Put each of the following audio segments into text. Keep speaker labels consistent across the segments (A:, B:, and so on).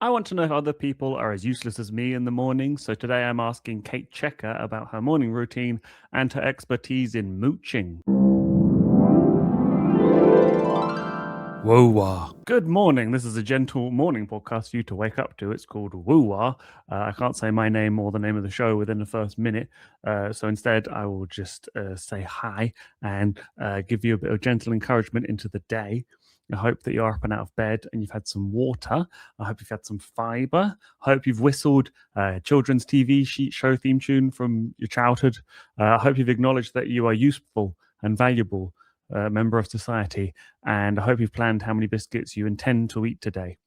A: I want to know if other people are as useless as me in the morning, so today I'm asking Kate Cheka about her morning routine and her expertise in mooching. WUWAH. Good morning. This is a gentle morning podcast for you to wake up to. It's called WUWAH. I can't say my name or the name of the show within the first minute, so instead I will just say hi and give you a bit of gentle encouragement into the day. I hope that you're up and out of bed and you've had some water. I hope you've had some fiber. I hope you've whistled a children's TV show theme tune from your childhood. I hope you've acknowledged that you are useful and valuable member of society. And I hope you've planned how many biscuits you intend to eat today.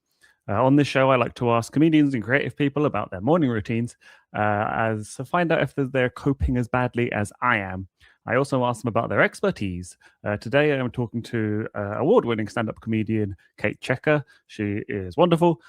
A: On this show, I like to ask comedians and creative people about their morning routines as to find out if they're coping as badly as I am. I also ask them about their expertise. Today, I'm talking to award-winning stand-up comedian Kate Cheka. She is wonderful.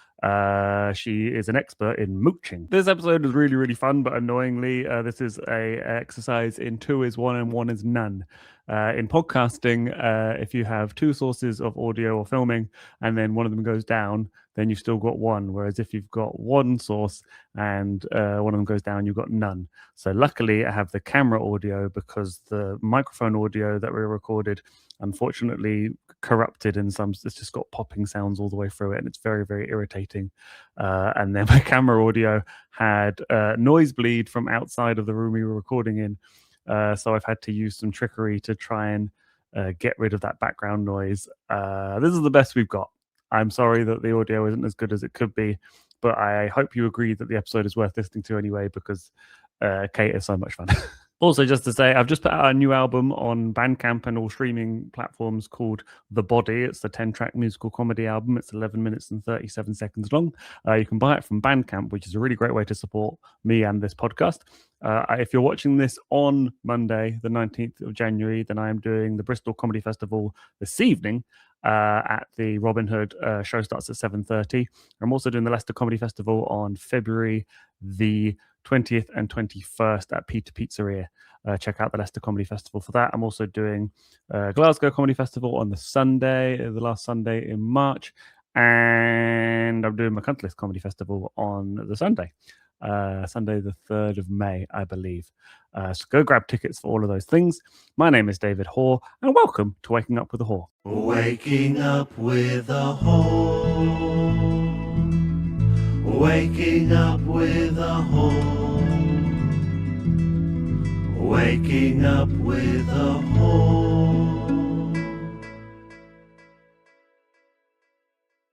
A: She is an expert in mooching. This episode is really, really fun, but annoyingly, this is a exercise in 2 is 1 and 1 is none. In podcasting, if you have 2 sources of audio or filming and then one of them goes down, then you've still got 1. Whereas if you've got 1 source and one of them goes down, you've got none. So luckily I have the camera audio because the microphone audio that we recorded unfortunately corrupted in some, it's just got popping sounds all the way through it and it's very, very irritating. And then my camera audio had noise bleed from outside of the room we were recording in. So I've had to use some trickery to try and get rid of that background noise. This is the best we've got. I'm sorry that the audio isn't as good as it could be, but I hope you agree that the episode is worth listening to anyway because Kate is so much fun. Also, just to say, I've just put out a new album on Bandcamp and all streaming platforms called The Body. It's the 10-track musical comedy album. It's 11 minutes and 37 seconds long. You can buy it from Bandcamp, which is a really great way to support me and this podcast. If you're watching this on Monday, the 19th of January, then I am doing the Bristol Comedy Festival this evening at the Robin Hood. Show starts at 7:30. I'm also doing the Leicester Comedy Festival on February the 20th and 21st at Peter Pizzeria. Check out the Leicester Comedy Festival for that. I'm also doing Glasgow Comedy Festival on the Sunday, the last Sunday in March. And I'm doing McCuntlis Comedy Festival on the Sunday. Sunday the 3rd of May, I believe. So go grab tickets for all of those things. My name is David Hoare, and welcome to Waking Up with a Hoare.
B: Waking up with a Hoare. Waking up with a Hoare. Waking up with a Hoare.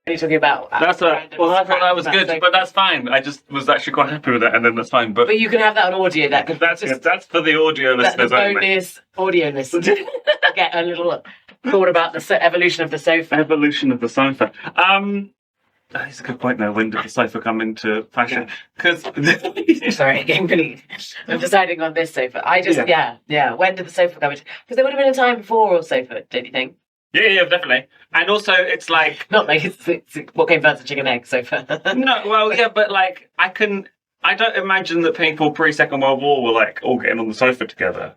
C: What are you talking about?
A: I thought that was good, but that's fine. I just was actually quite happy with that, and then that's fine. But
C: you can have that on audio.
A: That's for the audio listeners
C: the
A: only.
C: bonus audio listeners get a little thought about the evolution of the sofa.
A: Evolution of the sofa. That's a good point now. When did the sofa come into fashion? Because
C: sorry, getting really. I'm deciding on this sofa. Yeah. When did the sofa come into? Because there would have been a time before or sofa, don't you think?
A: Yeah, definitely. And also, it's like
C: not like it's what came first, the chicken egg sofa.
A: No, well, yeah, but like I don't imagine that people pre-Second World War were like all getting on the sofa together,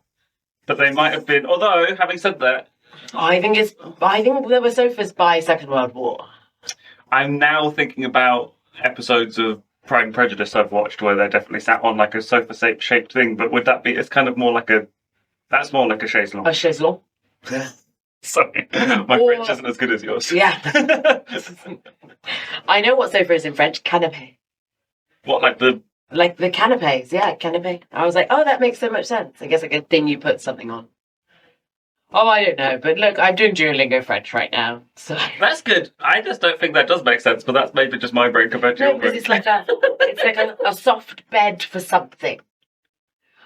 A: but they might have been. Although, having said that,
C: I think there were sofas by Second World War.
A: I'm now thinking about episodes of Pride and Prejudice I've watched where they're definitely sat on like a sofa-shaped thing. But would that be? It's kind of more like that's more like a chaise-longue.
C: A chaise-longue. Yeah.
A: Sorry, my French isn't as good as yours.
C: Yeah. I know what sofa is in French. Canapé.
A: What, like the
C: canapés? Yeah, canapé. I was like, oh, that makes so much sense. I guess like a thing you put something on. Oh, I don't know, but look, I'm doing Duolingo French right now, so
A: that's good. I just don't think that does make sense, but that's maybe just my brain compared to your brain.
C: It's like a soft bed for something.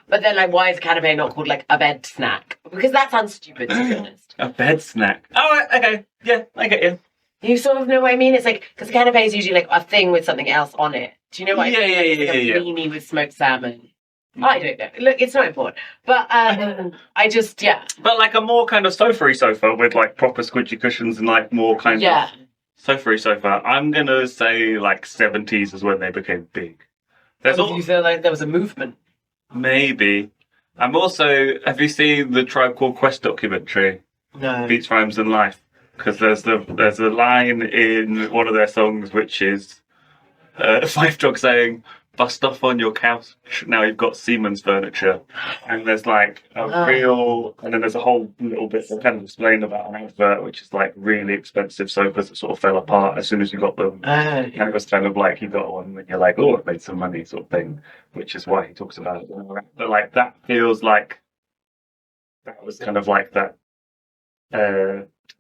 C: But then, like, why is a canapé not called like a bed snack? Because that sounds stupid, to be honest.
A: A bed snack. Oh, okay, yeah, I get you.
C: You sort of know what I mean? It's like because a canapé is usually like a thing with something else on it. Do you know what I mean?
A: Yeah.
C: A weenie with smoked salmon. I don't know. Look, it's not important. But I just,
A: But like a more kind of sofa-y sofa with like proper squidgy cushions and like more kind of sofa-y sofa. I'm going to say like 70s is when they became big.
C: You feel like there was a movement?
A: Maybe. I'm also, have you seen the Tribe Called Quest documentary?
C: No.
A: Beats, Rhymes and Life? Because there's a line in one of their songs which is Five Dog saying, "Bust off on your couch, now you've got Siemens furniture." And there's like a real, and then there's a whole little bit of kind of explain about an advert, which is like really expensive sofas that sort of fell apart as soon as you got them. And it was kind of like, you got one and you're like, oh, it made some money sort of thing, which is why he talks about it. But like, that feels like, that was kind of like that,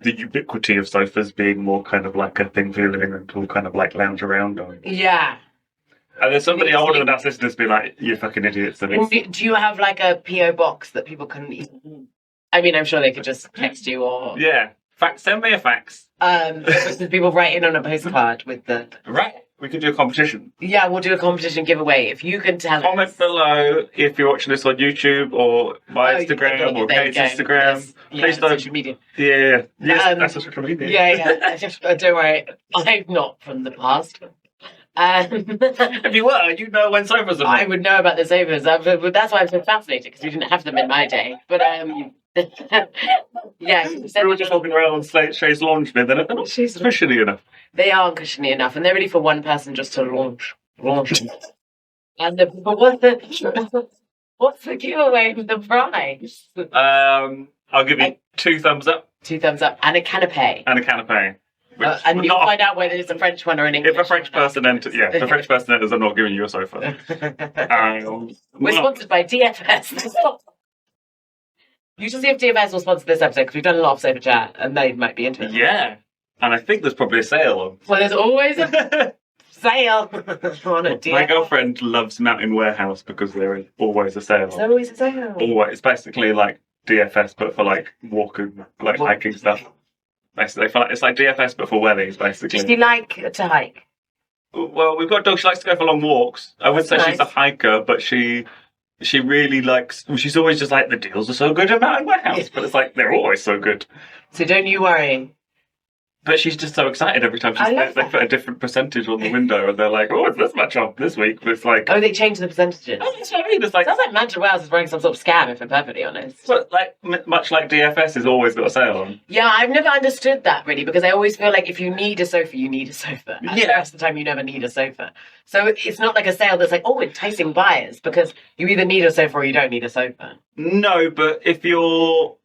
A: the ubiquity of sofas being more kind of like a thing for your living room to kind of like lounge around on.
C: Yeah.
A: And there's somebody older than us listeners be like, you fucking idiots. And
C: do you have like a PO box that people can? I mean, I'm sure they could just text you or
A: send me a fax.
C: People write in on a postcard with the
A: We could do a competition.
C: Yeah, we'll do a competition giveaway if you can tell
A: Comment below if you're watching this on YouTube or my Instagram or Kate's Instagram. Please don't.
C: Social media.
A: Yeah, that's social media.
C: Yeah. Don't worry, I'm not from the past.
A: If you were, you'd know when sofas are.
C: I would know about the sofas. That's why I'm so fascinated, because we didn't have them in my day. But
A: we were just walking around on Shay's launch bed. They're not cushiony enough.
C: They aren't cushiony enough, and they're ready for one person just to launch. And what's the giveaway for the prize?
A: I'll give you 2 thumbs up.
C: 2 thumbs up and a canapé. And you'll find out whether it's a French one or an English one.
A: If a French person enters, I'm not giving you a sofa.
C: We're sponsored by DFS. You should see if DFS will sponsor this episode, because we've done a lot of sofa chat and they might be into it.
A: Yeah. And I think there's probably a sale on.
C: Well, there's always a sale on a DFS.
A: My girlfriend loves Mountain Warehouse because there is always a sale.
C: There's always a sale.
A: Always. It's basically like DFS, but for like walking, like hiking stuff. Basically, it's like DFS, but for weddings, basically.
C: Does she like to hike?
A: Well, we've got a dog. She likes to go for long walks. I would say
C: nice.
A: She's a hiker, but she really likes. She's always just like, the deals are so good at Mountain Warehouse, but it's like they're always so good.
C: So don't you worry.
A: But she's just so excited every time they put a different percentage on the window, and they're like, "Oh, it's this much off this week." But it's like,
C: they changed the percentages.
A: Oh, that's what I mean. It's like,
C: sounds like Mountain Wales is running some sort of scam, if I'm perfectly honest.
A: But like, much like DFS has always got a sale on.
C: Yeah, I've never understood that really, because I always feel like if you need a sofa, you need a sofa. And the rest of the time, you never need a sofa. So it's not like a sale that's like, enticing buyers, because you either need a sofa or you don't need a sofa.
A: No, but if you're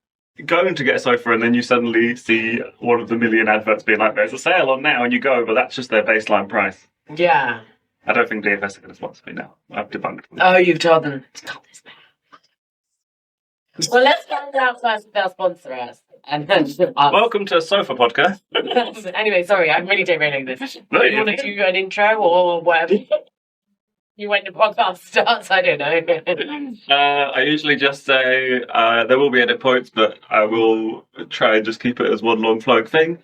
A: going to get a sofa and then you suddenly see one of the million adverts being like, there's a sale on now, and you go, but that's just their baseline price.
C: Yeah.
A: I don't think DFS are going to sponsor me now. I've debunked them.
C: Oh, you've told them. Stop this now. Well, let's find out first if they'll sponsor us. And then
A: welcome to a Sofa Podcast.
C: Anyway, sorry, I'm really derailing this.
A: No,
C: you want to do an intro or whatever? You when the podcast starts, I don't know.
A: I usually just say there will be edit points, but I will try and just keep it as one long flowing thing.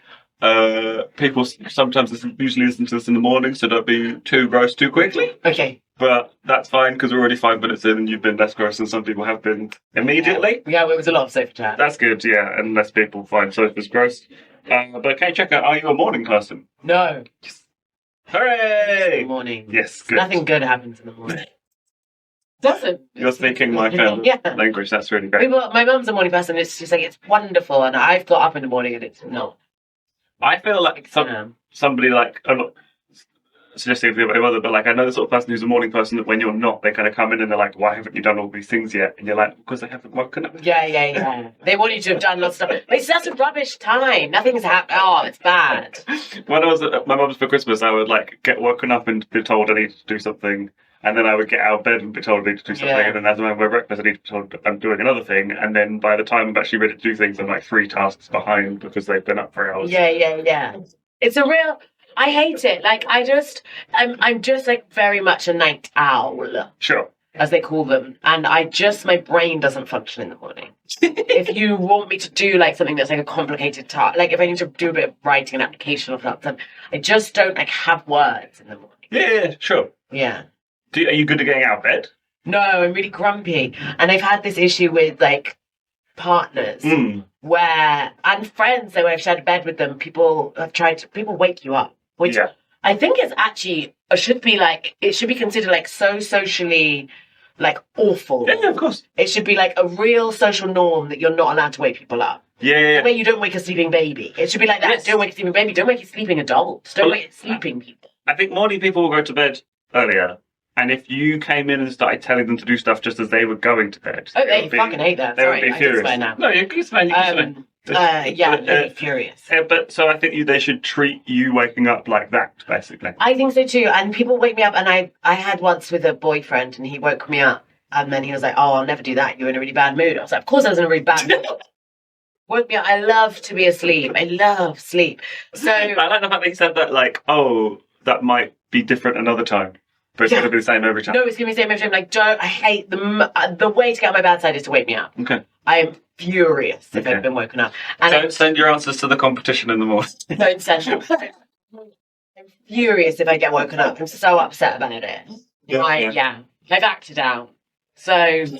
A: People sometimes usually listen to this in the morning, so don't be too gross too quickly.
C: Okay.
A: But that's fine, because we're already 5 minutes in and you've been less gross than some people have been immediately.
C: Yeah, it was a lot of sofa chat.
A: That's good, yeah, unless people find sofas gross. But Kate Cheka, are you a morning person?
C: No.
A: Hooray!
C: In the morning.
A: Yes, good.
C: Nothing good happens in the morning. Doesn't.
A: You're speaking my language, that's really great.
C: My mum's a morning person, it's just like, it's wonderful, and I've got up in the morning and it's not.
A: I feel like somebody like, I'm not suggesting to my mother, but like I know the sort of person who's a morning person that when you're not, they kind of come in and they're like, why haven't you done all these things yet? And you're like, because they haven't woken up.
C: Yeah. They want you to have done lots of stuff. But it's such a rubbish time. Nothing's happened. Oh, it's bad.
A: When I was at my mum's for Christmas, I would like get woken up and be told I need to do something. And then I would get out of bed and be told I need to do something. And then as I'm having my breakfast, I need to be told I'm doing another thing. And then by the time I'm actually ready to do things, I'm like 3 tasks behind because they've been up for hours.
C: Yeah. It's a real... I hate it. Like, I'm just like very much a night owl.
A: Sure.
C: As they call them. And my brain doesn't function in the morning. If you want me to do like something that's like a complicated task, like if I need to do a bit of writing, an application or something, I just don't like have words in the morning.
A: Yeah, sure.
C: Yeah.
A: Are you good at getting out of bed?
C: No, I'm really grumpy. And I've had this issue with like partners and friends that when I've shared a bed with them, people wake you up. Which I think is actually, it should be considered like so socially like awful.
A: Yeah, of course.
C: It should be like a real social norm that you're not allowed to wake people up.
A: Yeah.
C: The way you don't wake a sleeping baby. It should be like that. Yes. Don't wake a sleeping baby. Don't wake a sleeping adult. Don't wake sleeping people.
A: I think morning people will go to bed earlier. And if you came in and started telling them to do stuff just as they were going to bed...
C: Oh, they fucking hate that.
A: They would be furious.
C: I now.
A: No, you can swear,
C: they'd be furious.
A: So I think they should treat you waking up like that, basically.
C: I think so too. And people wake me up, and I had once with a boyfriend, and he woke me up, and then he was like, "Oh, I'll never do that. You're in a really bad mood." I was like, "Of course I was in a really bad mood." Woke me up. I love to be asleep. I love sleep. So
A: I like the fact that he said that, like, oh, that might be different another time. But it's going to be the same every time.
C: No, it's going to be the same every time. Like, I hate the way to get on my bad side is to wake me up.
A: Okay.
C: I am furious if I've been woken up. And
A: don't send your answers to the competition in the morning.
C: Don't send them. I'm furious if I get woken up. I'm so upset about it. I've acted out. So, and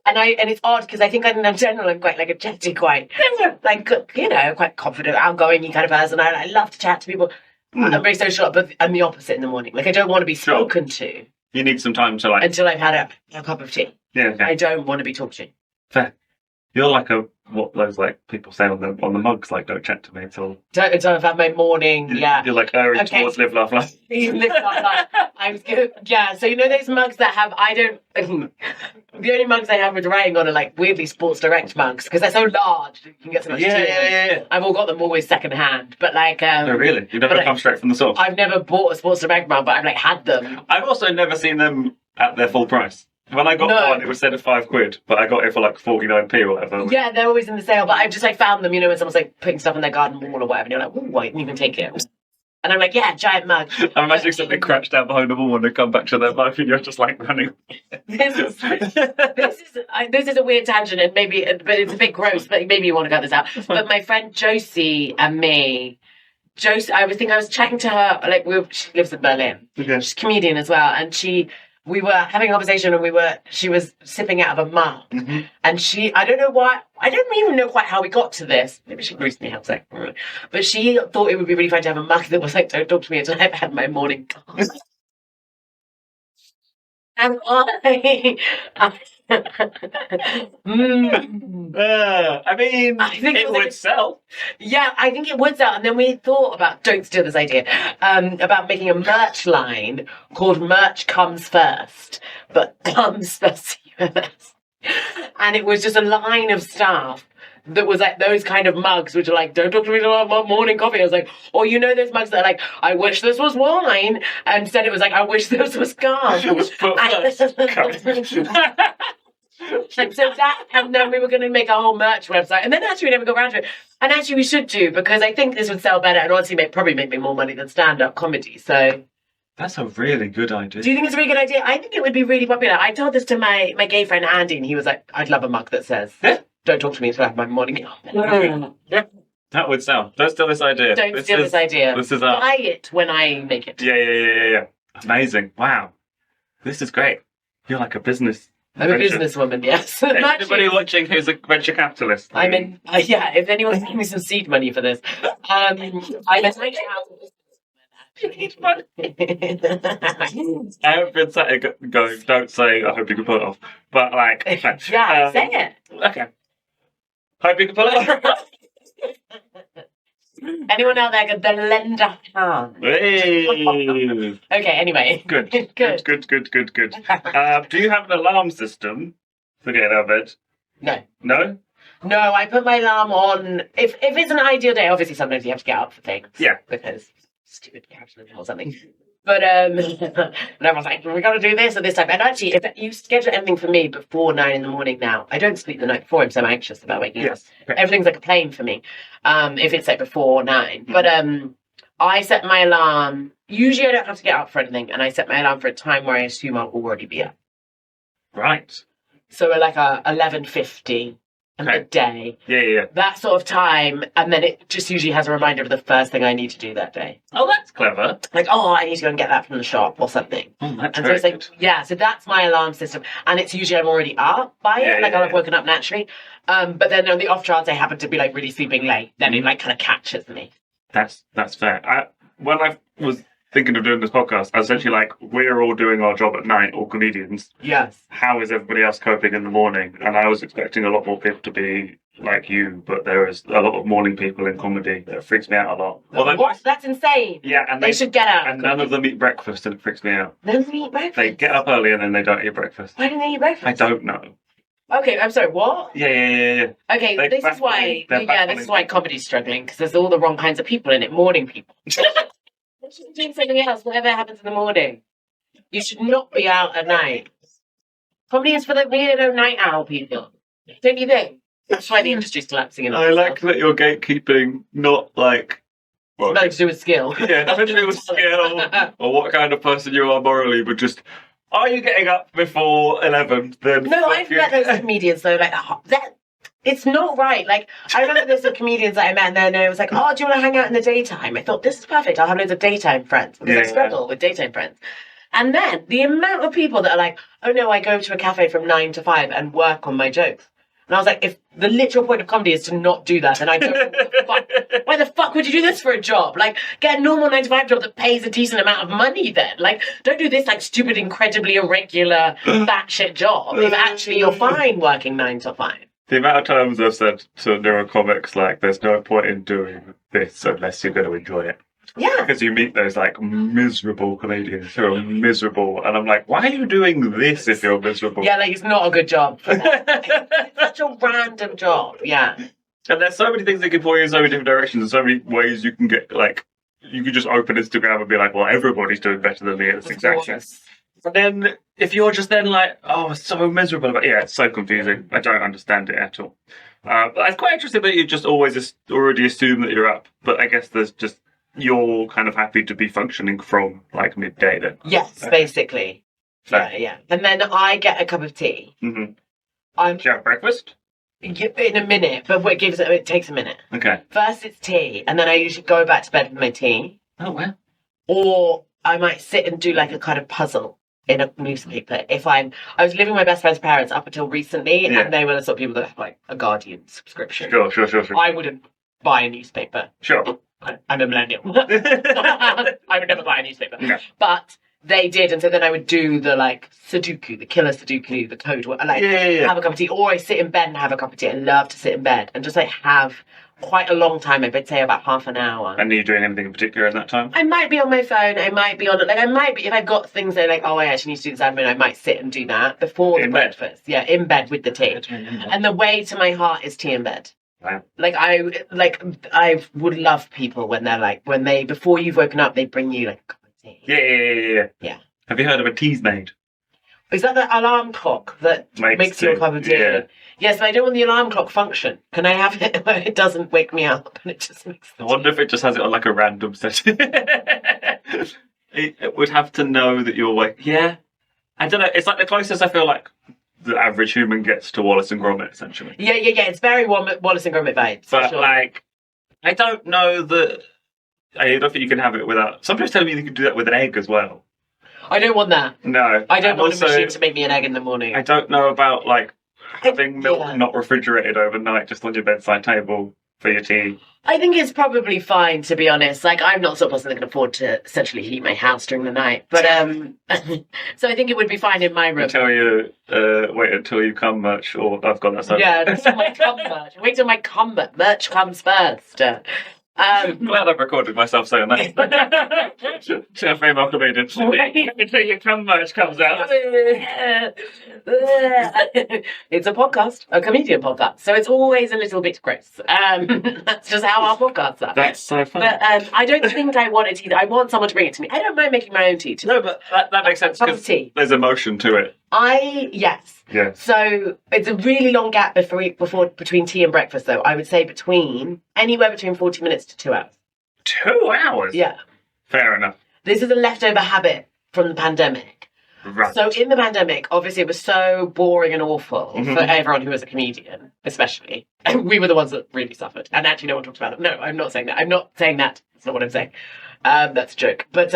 C: it's odd because I think in general I'm quite like a chatty, quite quite confident, outgoing kind of person. I love to chat to people. I'm very social, but I'm the opposite in the morning. Like, I don't want to be spoken to.
A: You need some time to
C: until I've had a cup of tea.
A: Yeah, okay.
C: I don't want to be talked to.
A: Fair. You're like what those like people say on the mugs, like, don't chat to me until
C: I've had my morning.
A: You're like towards live, laugh, life.
C: Live, laugh, life. I was good. Yeah. So you know those mugs that have the only mugs I have with writing on are like weirdly Sports Direct mugs because they're so large you can get so much tea.
A: Yeah.
C: I've all got them always second hand, but like.
A: Oh really? You never come straight from the source?
C: I've never bought a Sports Direct mug, but I've like had them.
A: I've also never seen them at their full price. When I got one, it was said at £5, but I got it for like 49p or whatever.
C: Yeah, they're always in the sale, but I just like found them, when someone's like putting stuff on their garden wall or whatever, and you're like, ooh, I didn't even take it. And I'm like, yeah, giant mug.
A: I'm imagining something crashed down behind the wall and they come back to their mug and you're just like running.
C: This is a weird tangent, and but it's a bit gross, but maybe you want to cut this out. But my friend Josie and me, I was chatting to her, like she lives in Berlin. Okay. She's a comedian as well, and we were having a conversation and she was sipping out of a mug. Mm-hmm. And I don't know why, I don't even know quite how we got to this. Maybe she recently helped say. But she thought it would be really fun to have a mug that was like, don't talk to me until I've had my morning coffee. And I think it would sell. Yeah, I think it would sell. And then we thought about, don't steal this idea, about making a merch line called Merch Comes First, but comes first. And it was just a line of stuff that was like those kind of mugs, which are like, don't talk to me about my morning coffee. I was like, or those mugs that are like, I wish this was wine. And instead it was like, I wish this was gum. And then we were going to make a whole merch website. And then actually we never got around to it. And actually we should do, because I think this would sell better and honestly probably make me more money than stand-up comedy. So...
A: That's a really good idea.
C: Do you think it's a really good idea? I think it would be really popular. I told this to my gay friend Andy, and he was like, I'd love a mug that says, don't talk to me until I have my morning.
A: That would sound. Don't steal this idea.
C: Don't steal this idea.
A: This is
C: buy it when I make it.
A: Yeah. Amazing. Wow. This is great. You're like a business.
C: I'm a businesswoman, yes.
A: Anybody watching who's a venture capitalist?
C: I'm in, if anyone's giving me some seed money for this. I'm a venture capitalist.
A: I haven't been sat here going, don't say, I hope you can pull it off. But like,
C: yeah, say it.
A: Okay. Hope you can pull it off.
C: Anyone out there got the lend a hand?
A: Hey.
C: Okay, anyway.
A: Good. Good. Do you have an alarm system for getting out of bed?
C: No.
A: No?
C: No, I put my alarm on. If it's an ideal day, obviously sometimes you have to get up for things.
A: Yeah.
C: Because stupid capitalism or something. But and everyone's like, we got to do this at this time. And actually, if you schedule anything for me before 9 a.m. now, I don't sleep the night before. I'm so anxious about waking up. Okay. Everything's like a plane for me. If it's like before 9, but I set my alarm. Usually, I don't have to get up for anything, and I set my alarm for a time where I assume I'll already be up.
A: Right.
C: So like 11:50. A day.
A: Yeah.
C: That sort of time, and then it just usually has a reminder of the first thing I need to do that day.
A: Oh, that's clever.
C: Like, I need to go and get that from the shop or something.
A: Oh, that's
C: and
A: very
C: so it's like, yeah, so that's my alarm system. And it's usually I'm already up by it, I'll have woken up naturally. But then on the off chance I happen to be like really sleeping late, then it like kind of catches me.
A: That's fair. When I was thinking of doing this podcast, I was essentially like, we're all doing our job at night, all comedians.
C: Yes.
A: How is everybody else coping in the morning? And I was expecting a lot more people to be like you, but there is a lot of morning people in comedy that freaks me out a lot.
C: What? That's insane.
A: Yeah, and
C: they should get out.
A: And none of them eat breakfast, and it freaks me out.
C: None of them eat breakfast?
A: They get up early and then they don't eat breakfast.
C: Why don't they eat breakfast?
A: I don't know.
C: Okay, I'm sorry, what?
A: Yeah.
C: Okay, this is why comedy's struggling, because there's all the wrong kinds of people in it. Morning people. You should be doing something else, whatever happens in the morning. You should not be out at night. Comedy is for the weirdo night owl people. Don't you think? That's why the industry's collapsing.
A: I like that you're gatekeeping, not like...
C: Well, nothing to do with skill.
A: Yeah, nothing to do with skill or what kind of person you are morally, but just... Are you getting up before 11? Then
C: no, I've met those comedians though. Like that, it's not right. Like I remember there's some comedians that I met, and then it was like, "Oh, do you want to hang out in the daytime?" I thought this is perfect. I'll have loads of daytime friends because I struggle with daytime friends. And then the amount of people that are like, "Oh no, I go to a cafe from 9 to 5 and work on my jokes." And I was like, if the literal point of comedy is to not do that, then I don't know what the fuck. Why the fuck would you do this for a job? Like, get a normal 9 to 5 job that pays a decent amount of money then. Like, don't do this, like, stupid, incredibly irregular, batshit job if actually you're fine working 9 to 5.
A: The amount of times I've said to neurocomics, like, there's no point in doing this unless you're going to enjoy it.
C: Yeah.
A: Because you meet those, like, miserable comedians who are miserable. And I'm like, why are you doing this if you're miserable?
C: Yeah, like, it's not a good job. It's such a random job, yeah.
A: And there's so many things they can pour you in so many different directions and so many ways you can get, like, you can just open Instagram and be like, well, everybody's doing better than me at this exact thing. And then, if you're just then like, oh, it's so miserable. But yeah, it's so confusing. I don't understand it at all. But it's quite interesting that you just always already assume that you're up. But I guess there's just... You're kind of happy to be functioning from, like, midday then?
C: Yes, basically. Yeah. And then I get a cup of tea.
A: Mm-hmm.
C: Do
A: you have breakfast?
C: In a minute, but it takes a minute.
A: Okay.
C: First it's tea, and then I usually go back to bed with my tea.
A: Oh, well.
C: Or I might sit and do, like, a kind of puzzle in a newspaper. I was living with my best friend's parents up until recently, and they were the sort of people that have, like, a Guardian subscription.
A: Sure.
C: I wouldn't buy a newspaper.
A: Sure.
C: I'm a millennial. I would never buy a newspaper. No. But they did, and so then I would do the, like, Sudoku, the killer Sudoku, the code, like, have a cup of tea. Or I sit in bed and have a cup of tea. I love to sit in bed and just, like, have quite a long time. I'd say about half an hour.
A: And are you doing anything in particular in that time?
C: I might be on my phone. I might be on, like, I might be, if I've got things that are like, oh, I actually need to do this admin, I might sit and do that before the breakfast. Yeah, in bed with the tea. And the way to my heart is tea in bed.
A: Wow.
C: I would love people when they're like, before you've woken up, they bring you, like, a cup of tea.
A: Yeah. Have you heard of a tea's maid?
C: Is that the alarm clock that makes you a cup of tea?
A: Yeah.
C: Yes, but I don't want the alarm clock function. Can I have it where it doesn't wake me up and it just makes
A: I wonder if it just has it on, like, a random setting. It would have to know that you're awake. Yeah. I don't know. It's like the closest I feel like the average human gets to Wallace and Gromit, essentially.
C: Yeah. It's very Wallace and Gromit vibes.
A: But, like, I don't know that... I don't think you can have it without... Somebody's telling me you can do that with an egg as well.
C: I don't want that.
A: No.
C: I don't want a machine to make me an egg in the morning.
A: I don't know about, like, having milk not refrigerated overnight just on your bedside table for your tea.
C: I think it's probably fine, to be honest. Like, I'm not the sort of person that can afford to essentially heat my house during the night. But, so I think it would be fine in my room.
A: Wait until you come merch, or I've got that side.
C: Yeah, until my cum merch. Wait till my cum merch comes first.
A: I'm glad I've recorded myself saying that. Chef Female Comedian. Until your cum merch comes out.
C: It's a podcast, a comedian podcast, so it's always a little bit gross. That's just how our podcasts are.
A: That's so funny.
C: But I don't think I want it either. I want someone to bring it to me. I don't mind making my own tea.
A: No, but that makes sense because there's emotion to it.
C: Yes.
A: Yeah.
C: So it's a really long gap between tea and breakfast, though. I would say anywhere between 40 minutes to 2 hours.
A: 2 hours?
C: Yeah.
A: Fair enough.
C: This is a leftover habit from the pandemic.
A: Right.
C: So in the pandemic, obviously it was so boring and awful for everyone who was a comedian, especially. We were the ones that really suffered. And actually no one talked about it. No, I'm not saying that. That's not what I'm saying. That's a joke. But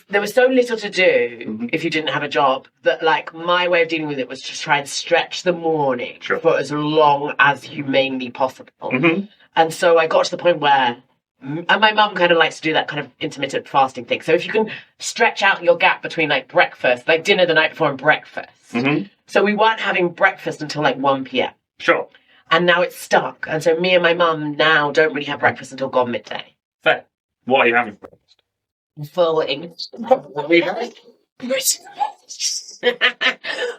C: there was so little to do if you didn't have a job that, like, my way of dealing with it was to try and stretch the morning for as long as humanely possible. And so I got to the point where, and my mum kind of likes to do that kind of intermittent fasting thing. So if you can stretch out your gap between, like, breakfast, like dinner the night before and breakfast. So we weren't having breakfast until like 1 p.m.
D: Sure.
C: And now it's stuck. And so me and my mum now don't really have breakfast until gone midday.
D: Fair. What are you having for breakfast?
C: Full English.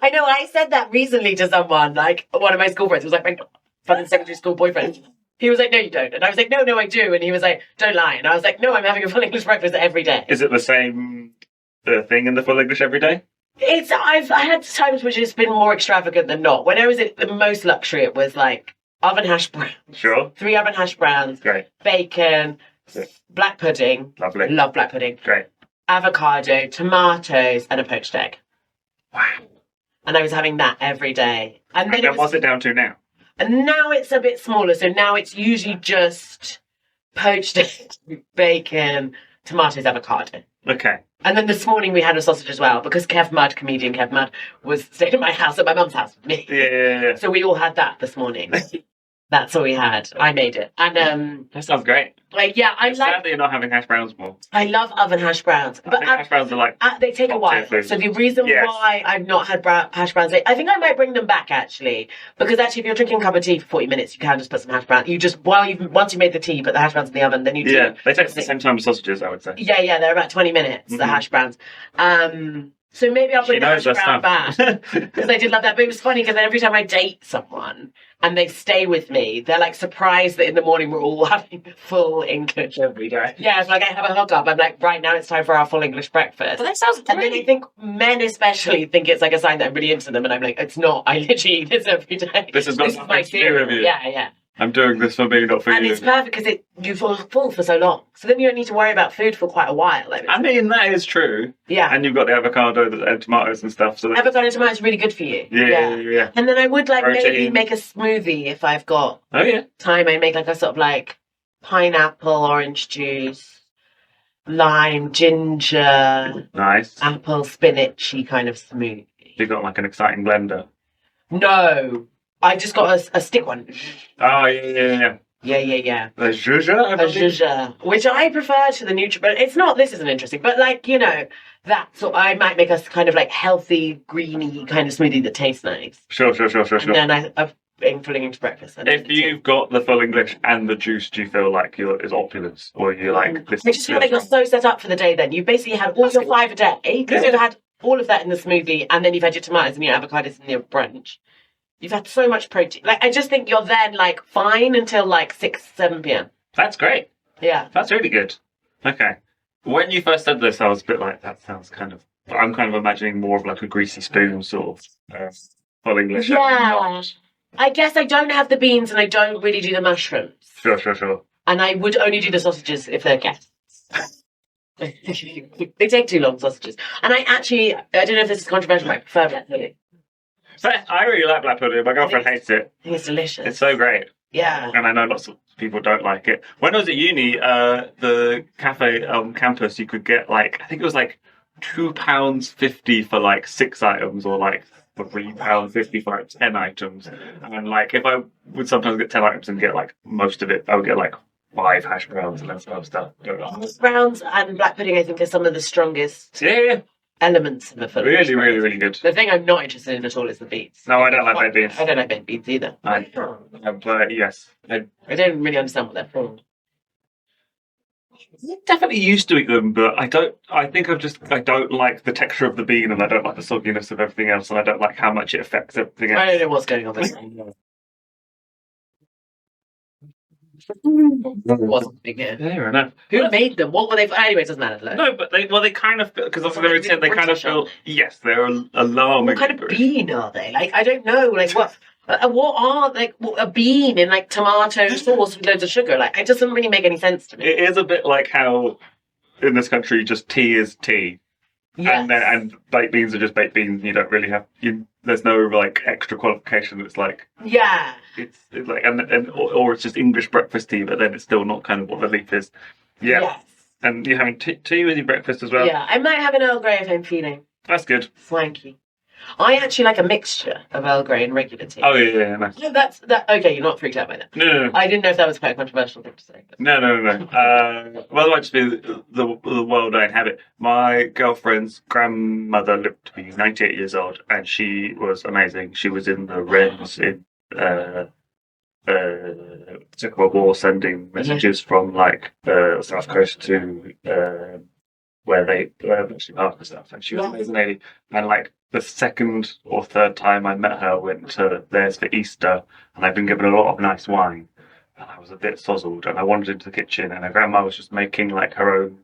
C: I know, I said that recently to someone, like one of my school friends. It was like my fucking secondary school boyfriend. He was like, no, you don't. And I was like, no, I do. And he was like, don't lie. And I was like, no, I'm having a full English breakfast every day.
D: Is it the same thing in the full English every day?
C: I had times which it's been more extravagant than not. When I was at the most luxury, it was like oven hash browns.
D: Sure.
C: 3 oven hash browns.
D: Great.
C: Bacon.
D: Yeah.
C: Black pudding.
D: Lovely.
C: Love black pudding.
D: Great.
C: Avocado, tomatoes, and a poached egg.
D: Wow.
C: And I was having that every day. And then
D: what's it down to now?
C: And now it's a bit smaller. So now it's usually just poached egg, bacon, tomatoes, avocado.
D: Okay.
C: And then this morning we had a sausage as well because comedian Kev Mudd, was staying at my house, at my mum's house with me.
D: Yeah.
C: So we all had that this morning. That's all we had. I made it. And
D: that sounds great.
C: Like, yeah,
D: I'm sad that you're not having hash browns more.
C: I love oven hash browns.
D: But hash browns are like
C: they take a while. So the reason why I've not had hash browns, I think I might bring them back actually. Because actually if you're drinking a cup of tea for 40 minutes, you can just put some hash browns. You just once you made the tea, you put the hash browns in the oven, then you
D: Yeah, they take the same time as sausages, I would say.
C: Yeah, they're about 20 minutes, the hash browns. So maybe I'll bring the hash brown back. Because I did love that. But it was funny because every time I date someone and they stay with me, they're like surprised that in the morning we're all having full English every day. Yeah, it's like I have a hookup. I'm like, right now it's time for our full English breakfast.
D: But that sounds great.
C: And then I think men especially think it's like a sign that I'm really into them. And I'm like, it's not. I literally eat this every day.
D: This is my
C: cereal.
D: with you.
C: Yeah.
D: I'm doing this for me, not for
C: and
D: you.
C: it's perfect because you feel full for so long. So then you don't need to worry about food for quite a while.
D: I mean, that is true.
C: Yeah.
D: And you've got the avocado and tomatoes and stuff. So
C: avocado and tomato is really good for you.
D: Yeah.
C: And then I would like
D: Protein.
C: maybe make a smoothie if I've got
D: time.
C: I make like a sort of like pineapple, orange juice, lime, ginger,
D: nice,
C: apple, spinachy kind of smoothie.
D: You've got like an exciting blender.
C: No. I just got a stick one.
D: Oh, yeah.
C: Yeah.
D: A zhuzha,
C: which I prefer to the but it's not, this isn't interesting, but like, you know, that, so I might make a kind of like healthy, greeny kind of smoothie that tastes nice.
D: Sure.
C: And then I've been filling into breakfast.
D: If you've got the full English and the juice, do you feel like it's opulence? Or you like this?
C: I just feel like you're so set up for the day then. You basically had all your 5 a day, because you've had all of that in the smoothie, and then you've had your tomatoes and your avocados and your brunch. You've had so much protein. Like, I just think you're then, like, fine until, like, 6, 7 p.m.
D: That's great.
C: Yeah.
D: That's really good. Okay. When you first said this, I was a bit like, that sounds kind of... I'm kind of imagining more of, like, a greasy spoon sort of full English.
C: Yeah. I guess I don't have the beans and I don't really do the mushrooms.
D: Sure.
C: And I would only do the sausages if they're guests. They take too long, sausages. And I don't know if this is controversial, but I prefer black pudding.
D: I really like black pudding. My girlfriend hates it.
C: I think it's delicious.
D: It's so great.
C: Yeah.
D: And I know lots of people don't like it. When I was at uni, the cafe on campus, you could get like, I think it was like £2.50 for like 6 items, or like £3.50 for like 10 items. And like, if I would sometimes get 10 items and get like most of it, I would get like 5 hash browns and that sort of stuff.
C: Hash browns and black pudding, I think, are some of the strongest elements of the film.
D: Really, really, really good.
C: The thing I'm not interested in at all is the beans.
D: No, I don't like baked beans.
C: I don't like baked beans either.
D: Yes.
C: I don't really understand what they're for.
D: I definitely used to eat them, but I don't like the texture of the bean, and I don't like the sogginess of everything else, and I don't like how much it affects everything else.
C: I don't know what's going on with it. Wasn't big here.
D: Fair enough.
C: Who made them? What were they? Anyway, it doesn't matter. Though.
D: No, but they kind of, because that's what they said. They kind of feel, yes, they're alarming.
C: What kind of bean are they? Like, I don't know. Like, what are like a bean in like tomato sauce with loads of sugar? Like, it doesn't really make any sense to me.
D: It is a bit like how in this country just tea is tea. Yes. And baked beans are just baked beans. You don't really have there's no like extra qualification. It's like it's like or it's just English breakfast tea, but then it's still not kind of what the leaf is. Yeah. Yes. And you're having tea with your breakfast as well.
C: Yeah, I might have an Earl Grey if I'm feeling.
D: That's good.
C: Swanky. I actually like a mixture of Earl Grey and regular tea.
D: Oh yeah, nice.
C: No, that's that. Okay, you're not freaked out by that.
D: No.
C: I didn't know if that was quite a controversial thing to say. But...
D: No. Well, it might just be the world I inhabit. My girlfriend's grandmother lived to be 98 years old, and she was amazing. She was in the Reds in Second World War sending messages from like South Coast to where they actually part of the South, and she was an amazing lady. And like the second or third time I met her, went to theirs for Easter, and I'd been given a lot of nice wine, and I was a bit sozzled, and I wandered into the kitchen, and her grandma was just making like her own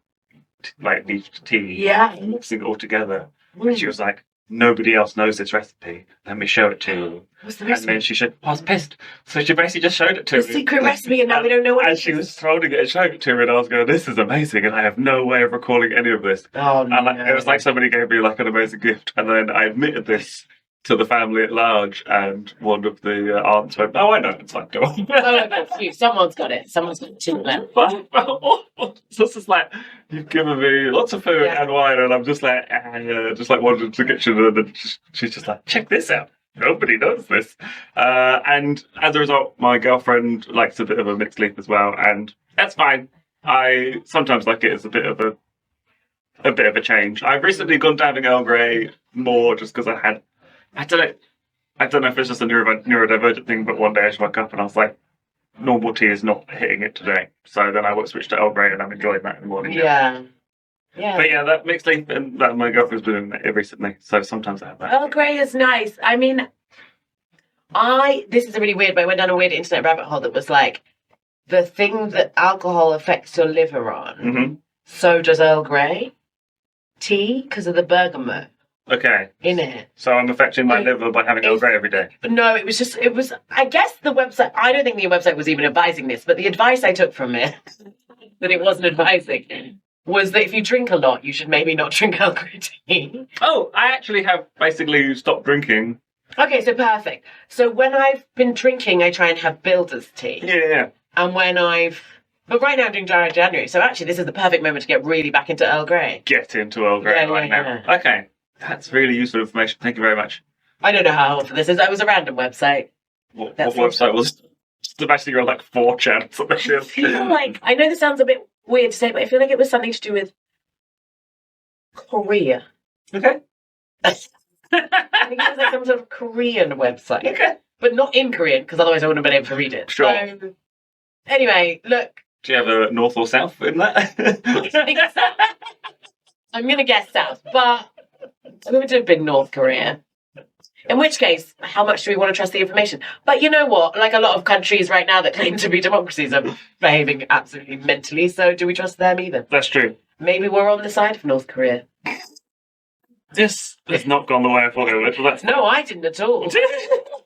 D: like leaf tea, mixing it all together. And she was like, "Nobody else knows this recipe. Let me show it to you."
C: What's the
D: And
C: recipe?
D: then she said, "I was pissed." So she basically just showed it to
C: The
D: me.
C: secret recipe, and now we don't know what
D: And
C: it
D: she
C: is.
D: was holding it and showing it to me, and I was going, "This is amazing," and I have no way of recalling any of this.
C: Oh,
D: And like, it was like somebody gave me like an amazing gift, and then I admitted this to the family at large, and one of the aunts went, "Oh, I know, it's fine, go on."
C: Someone's got it. Someone's got it.
D: So it's just like, you've given me lots of food and wine, and I'm just like wandered into the kitchen, and then she's just like, "Check this out. Nobody knows this." And as a result, my girlfriend likes a bit of a mixed leaf as well, and that's fine. I sometimes like it as a bit of a change. I've recently gone to having Earl Grey more just because I don't know if it's just a neurodivergent thing, but one day I just woke up and I was like, normal tea is not hitting it today. So then I switched to Earl Grey, and I'm enjoying that in the morning.
C: Yeah.
D: But yeah, that mixed leaf, and that my girlfriend's been doing it recently. So sometimes I have that.
C: Earl Grey is nice. I mean, this is a really weird, but I went down a weird internet rabbit hole that was like, the thing that alcohol affects your liver on, so does Earl Grey tea, because of the bergamot
D: Okay.
C: in it.
D: So I'm affecting my liver by having Earl Grey every day.
C: No, it was, I guess the website, I don't think the website was even advising this, but the advice I took from it, that it wasn't advising, was that if you drink a lot, you should maybe not drink Earl Grey tea.
D: Oh, I actually have basically stopped drinking.
C: Okay, so perfect. So when I've been drinking, I try and have Builder's tea.
D: Yeah.
C: And but right now I'm doing Dry January, so actually this is the perfect moment to get really back into Earl Grey.
D: Get into Earl Grey right now.
C: Yeah.
D: Okay. That's really useful information. Thank you very much.
C: I don't know how helpful this is. That was a random website.
D: What website was Sebastian? You're like 4chan or something.
C: I feel like, I know this sounds a bit weird to say, but I feel like it was something to do with Korea.
D: Okay.
C: I think it was like some sort of Korean website.
D: Okay.
C: But not in Korean, because otherwise I wouldn't have been able to read it.
D: Sure.
C: So, anyway, look.
D: Do you have a north or south in that?
C: I'm going to guess south, but it would have been North Korea. In which case, how much do we want to trust the information? But you know what? Like a lot of countries right now that claim to be democracies are behaving absolutely mentally, so do we trust them either?
D: That's true.
C: Maybe we're on the side of North Korea.
D: This has not gone the way I thought it would. But
C: No, I didn't at all.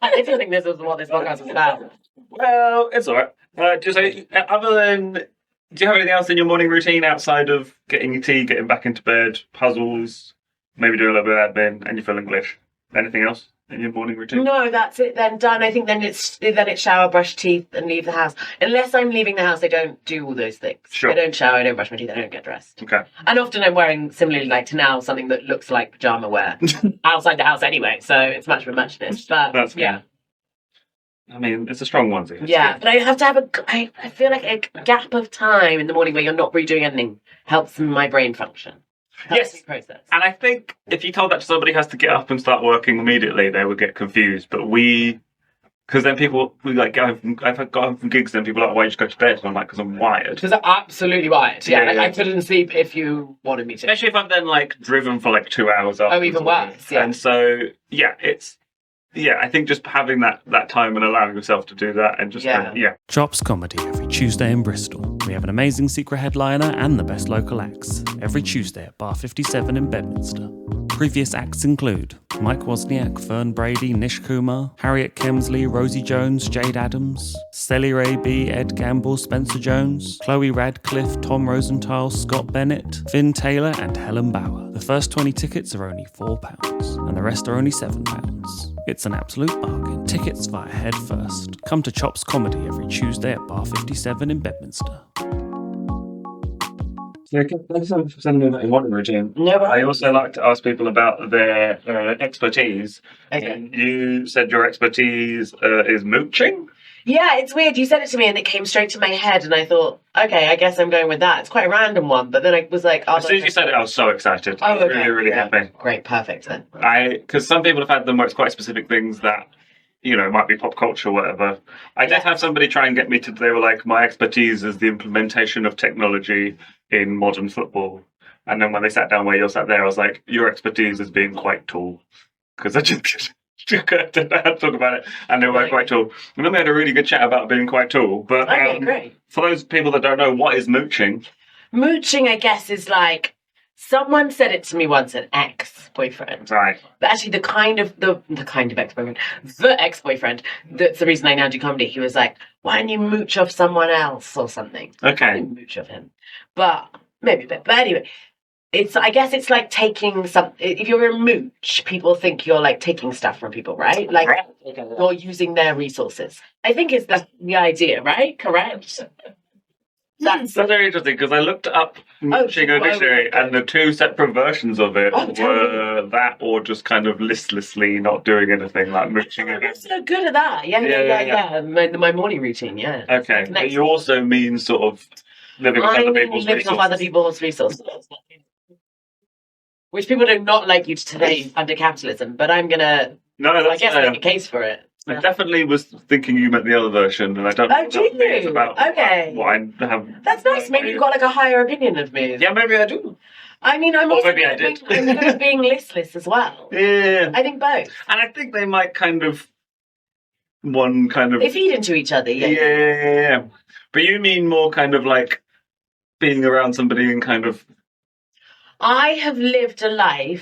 C: I didn't think this was what this podcast was about.
D: well, it's all right. Do you have anything else in your morning routine outside of getting your tea, getting back into bed, puzzles, maybe doing a little bit of admin, and you feel English? Anything else in your morning routine?
C: No, that's it then, done. I think then it's shower, brush teeth, and leave the house. Unless I'm leaving the house, I don't do all those things.
D: Sure.
C: I don't shower, I don't brush my teeth, I don't get dressed.
D: Okay.
C: And often I'm wearing, similarly like to now, something that looks like pyjama wear outside the house anyway, so it's much of a muchness. But
D: That's
C: yeah.
D: good. I mean, it's a strong onesie.
C: Yeah, but I have to have I feel like a gap of time in the morning where you're not redoing anything helps my brain function. Helps me process.
D: And I think if you told that to somebody who has to get up and start working immediately, they would get confused. But because then we like I've got home from gigs, and people are like, "Why did you go to bed?" And I'm like, "Because I'm wired."
C: Because I'm absolutely wired. Yeah,
D: Yeah.
C: I couldn't sleep if you wanted me to.
D: Especially if I'm then like driven for like 2 hours after.
C: Oh, even worse. Yeah.
D: And so I think just having that time and allowing yourself to do that and just
A: Chops Comedy every Tuesday in Bristol. We have an amazing secret headliner and the best local acts every Tuesday at Bar 57 in Bedminster. Previous acts include Mike Wozniak, Fern Brady, Nish Kumar, Harriet Kemsley, Rosie Jones, Jade Adams, Sally Ray B, Ed Gamble, Spencer Jones, Chloe Radcliffe, Tom Rosenthal, Scott Bennett, Finn Taylor and Helen Bauer. The first 20 tickets are only £4 and the rest are only £7. It's an absolute bargain. Tickets via Head First. Come to Chops Comedy every Tuesday at Bar 57 in Bedminster.
D: Yeah, thanks for sending me that in morning routine.
C: No, but
D: I also like to ask people about their expertise.
C: Okay.
D: And you said your expertise is mooching?
C: Yeah, it's weird. You said it to me and it came straight to my head and I thought, okay, I guess I'm going with that. It's quite a random one, but then I was like...
D: As soon as you said it, I was so excited.
C: Oh, okay.
D: Really, really
C: Yeah.
D: happy.
C: Great, perfect then.
D: Because some people have had them where it's quite specific things that you know, it might be pop culture or whatever. I did have somebody try and get me to, they were like, my expertise is the implementation of technology in modern football. And then when they sat down where you're sat there, I was like, your expertise is being quite tall. Because I just didn't know how to talk about it. And they were quite tall. And then we had a really good chat about being quite tall. But
C: great.
D: For those people that don't know, what is mooching?
C: Mooching, I guess, is like, someone said it to me once, an ex-boyfriend.
D: Right.
C: But actually the kind of ex-boyfriend, the ex-boyfriend, that's the reason I now do comedy. He was like, why don't you mooch off someone else or something?
D: Okay.
C: I didn't mooch off him. But maybe a bit. But anyway, I guess it's like taking some, if you're a mooch, people think you're like taking stuff from people, right? Like you're using their resources. I think it's the idea, right? Correct?
D: That's very interesting because I looked up mooching in a dictionary and the two separate versions of it were that or just kind of listlessly not doing anything, like mooching.
C: I'm so good at that. Yeah. My morning routine, yeah.
D: Okay. But you also mean sort of living off other people's resources.
C: Living off other people's resources. Which people do not like you today under capitalism, but I'm gonna make a case for it.
D: I definitely was thinking you meant the other version, and I don't know
C: about
D: what I have.
C: That's nice. Maybe you've got like a higher opinion of me.
D: Yeah, maybe I do.
C: I mean, I'm also good at being listless as well.
D: Yeah.
C: I think both.
D: And I think they might they
C: feed into each other,
D: yeah. But you mean more kind of like being around somebody and kind of...
C: I have lived a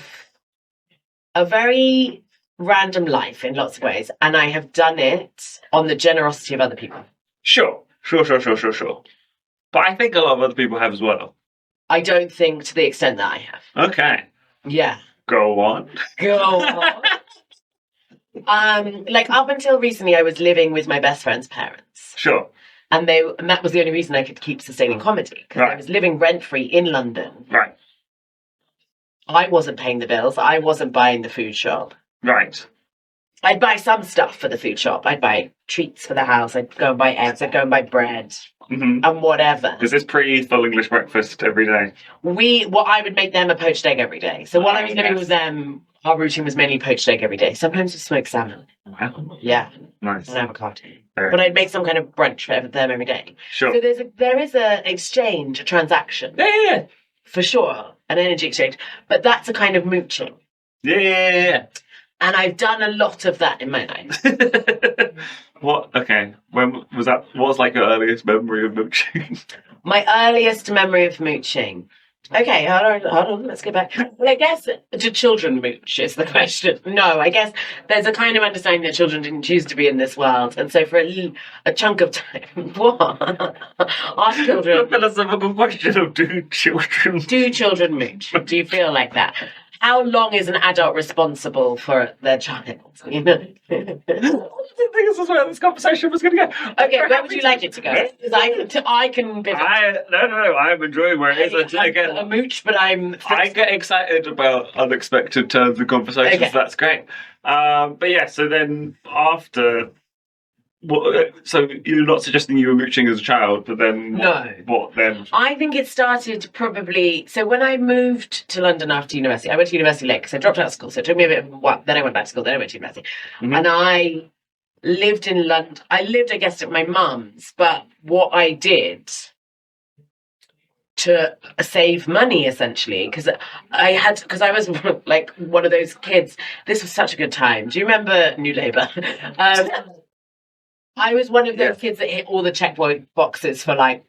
C: very random life in lots of ways, and I have done it on the generosity of other people.
D: Sure. But I think a lot of other people have as well.
C: I don't think to the extent that I have.
D: Okay.
C: Yeah.
D: Go on.
C: Like up until recently, I was living with my best friend's parents.
D: Sure.
C: And that was the only reason I could keep sustaining comedy, because I was living rent-free in London.
D: Right.
C: I wasn't paying the bills. I wasn't buying the food shop.
D: Right.
C: I'd buy some stuff for the food shop. I'd buy treats for the house. I'd go and buy eggs. I'd go and buy bread and whatever.
D: Is this pretty full English breakfast every day?
C: I would make them a poached egg every day. So while I was living with them, our routine was mainly poached egg every day. Sometimes we smoked salmon.
D: Wow.
C: Yeah.
D: Nice.
C: And avocado. But I'd make some kind of brunch for them every day.
D: Sure.
C: So there is a exchange, a transaction.
D: Yeah.
C: For sure. An energy exchange. But that's a kind of mooching.
D: Yeah.
C: And I've done a lot of that in my life.
D: What? Okay. When was that? What was like your earliest memory of mooching?
C: My earliest memory of mooching. Okay, hold on, let's go back. Well, I guess, do children mooch is the question? No, I guess there's a kind of understanding that children didn't choose to be in this world. And so for a chunk of time, what? Our children...
D: The philosophical question of do children
C: mooch? Do you feel like that? How long is an adult responsible for their child? You know?
D: I didn't think this was where this conversation was going to go.
C: Okay, where would you like it to go? Because I can...
D: No, I'm enjoying where it is. Again,
C: a mooch, but
D: I get excited about unexpected turns of conversations. Okay. That's great. But yeah, so then after... so you're not suggesting you were mooching as a child, but then what then? I
C: think it started probably... So when I moved to London after university, I went to university late because I dropped out of school, so it took me a bit of then I went back to school, then I went to university. And I lived in London. I lived, I guess, at my mum's, but what I did to save money, essentially, because I was like one of those kids. This was such a good time. Do you remember New Labour? I was one of those kids that hit all the checkpoint boxes for like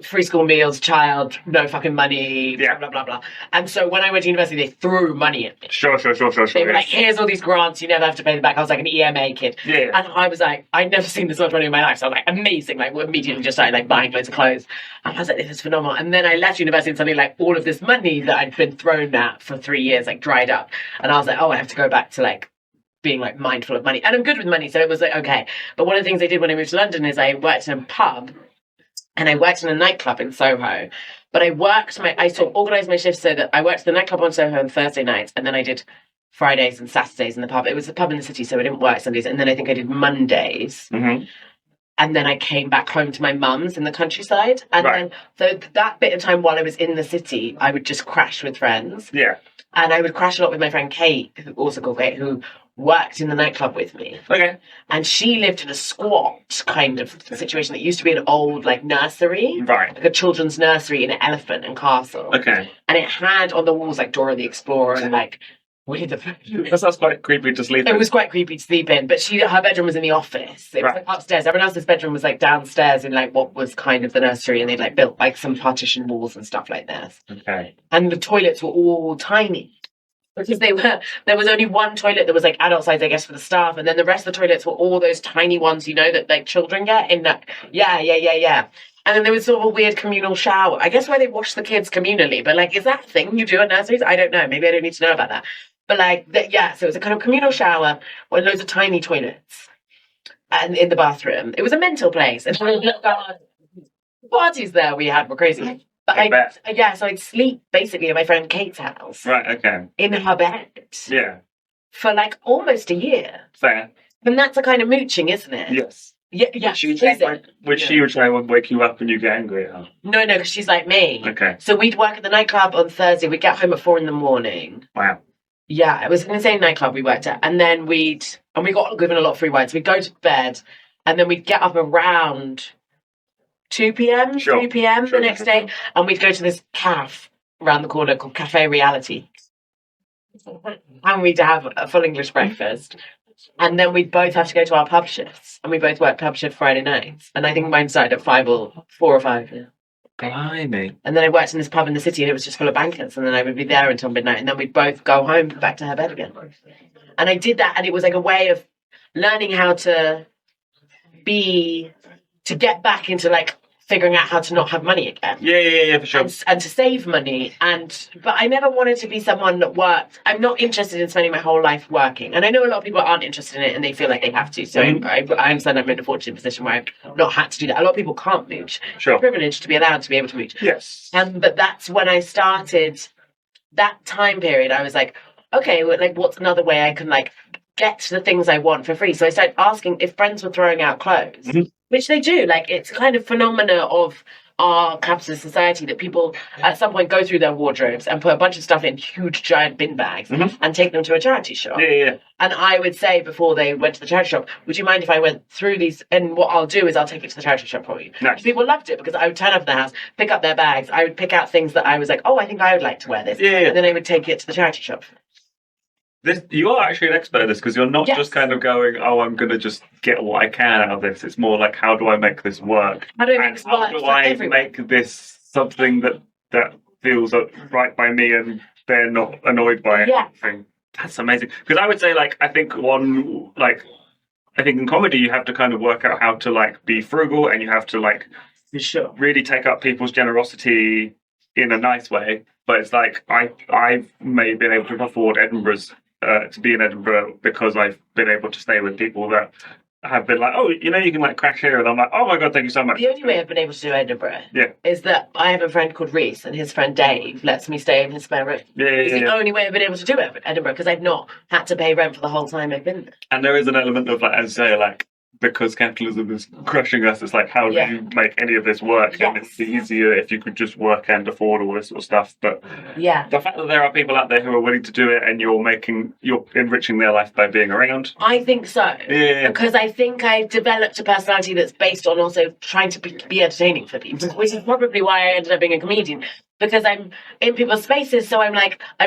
C: free school meals, child, no fucking money, blah, blah, blah, blah. And so when I went to university, they threw money at me.
D: Sure.
C: They were like, here's all these grants, you never have to pay them back. I was like an EMA kid.
D: Yeah.
C: And I was like, I'd never seen this much money in my life. So I was like, amazing. Like, we immediately just started like buying loads of clothes. And I was like, this is phenomenal. And then I left university and suddenly like all of this money that I'd been thrown at for 3 years, like dried up. And I was like, oh, I have to go back to like being like mindful of money. And I'm good with money, so it was like, okay. But one of the things I did when I moved to London is I worked in a pub and I worked in a nightclub in Soho. But I sort of organised my shifts so that I worked at the nightclub on Soho on Thursday nights, and then I did Fridays and Saturdays in the pub. It was a pub in the city, so I didn't work Sundays. And then I think I did Mondays. And then I came back home to my mum's in the countryside. And then so that bit of time while I was in the city, I would just crash with friends.
D: Yeah.
C: And I would crash a lot with my friend Kate, who also called Kate, who worked in the nightclub with me.
D: Okay.
C: And she lived in a squat kind of situation that used to be an old like nursery.
D: Right.
C: Like a children's nursery in an Elephant and Castle.
D: Okay.
C: And it had on the walls like Dora the Explorer and like
D: That sounds quite creepy to sleep in.
C: it was quite creepy to sleep in, but her bedroom was in the office. It was
D: Right.
C: like upstairs. Everyone else's bedroom was like downstairs in like what was kind of the nursery, and they'd like built like some partition walls and stuff like this.
D: Okay.
C: And the toilets were all tiny. Because there was only one toilet that was like adult size, I guess, for the staff, and then the rest of the toilets were all those tiny ones, that like children get in that. Yeah. And then there was sort of a weird communal shower. I guess where they wash the kids communally, but like, is that a thing you do at nurseries? I don't know. Maybe I don't need to know about that. But like, so it was a kind of communal shower with loads of tiny toilets, and in the bathroom, it was a mental place. And parties there we had were crazy. But so I'd sleep basically at my friend Kate's house.
D: Right. Okay.
C: In her bed.
D: Yeah.
C: For like almost a year.
D: Fair.
C: And that's a kind of mooching, isn't it?
D: Yes.
C: Yeah.
D: She would try and wake you up when you get angry. Huh?
C: No, because she's like me.
D: Okay.
C: So we'd work at the nightclub on Thursday. We'd get home at 4 a.m.
D: Wow.
C: Yeah, it was an insane nightclub we worked at. And then we got given a lot of free wine. So we'd go to bed and then we'd get up around 2 p.m, 3 p.m. the next day. And we'd go to this cafe around the corner called Cafe Reality. And we'd have a full English breakfast. And then we'd both have to go to our pub shifts. And we both worked pub shift Friday nights. And I think mine started at 4 or 5. Yeah.
D: Blimey.
C: And then I worked in this pub in the city and it was just full of bankers. And then I would be there until midnight. And then we'd both go home, back to her bed again. And I did that. And it was like a way of learning how to get back into like figuring out how to not have money again.
D: Yeah, for sure.
C: And to save money. But I never wanted to be someone that worked. I'm not interested in spending my whole life working. And I know a lot of people aren't interested in it and they feel like they have to. So I understand I'm in a fortunate position where I've not had to do that. A lot of people can't mooch.
D: Sure.
C: It's a privilege to be allowed to be able to mooch.
D: Yes.
C: But that's when I started that time period. I was like, okay, well, like what's another way I can like get the things I want for free? So I started asking if friends were throwing out clothes. Mm-hmm. Which they do. Like, it's kind of phenomena of our capitalist society that people at some point go through their wardrobes and put a bunch of stuff in huge giant bin bags and take them to a charity shop.
D: Yeah.
C: And I would say before they went to the charity shop, would you mind if I went through these? And what I'll do is I'll take it to the charity shop for you. Nice. People loved it because I would turn up in their house, pick up their bags. I would pick out things that I was like, oh, I think I would like to wear this. Yeah. And then I would take it to the charity shop.
D: You are actually an expert at this because you're not just kind of going, oh, I'm going to just get what I can out of this. It's more like, how do I make this work?
C: How do I make this work?
D: How do I make this something that feels right by me and they're not annoyed by it? Yeah. That's amazing. Because I would say, I think in comedy you have to kind of work out how to be frugal and you have to
C: For sure.
D: really take up people's generosity in a nice way. But it's I may have been able to afford to be in Edinburgh because I've been able to stay with people that have been like, oh, you can crash here, and I'm like, oh my god, thank you so much.
C: The only way I've been able to do Edinburgh is that I have a friend called Reese, and his friend Dave lets me stay in his spare room. It's the only way I've been able to do Edinburgh because I've not had to pay rent for the whole time I've been there.
D: And there is an element of as I say, because capitalism is crushing us, it's how do you make any of this work? Yes. And it's easier if you could just work and afford all this sort of stuff. But the fact that there are people out there who are willing to do it and you're enriching their life by being around.
C: I think so.
D: Yeah.
C: Because I think I've developed a personality that's based on also trying to be entertaining for people, which is probably why I ended up being a comedian. Because I'm in people's spaces, so I'm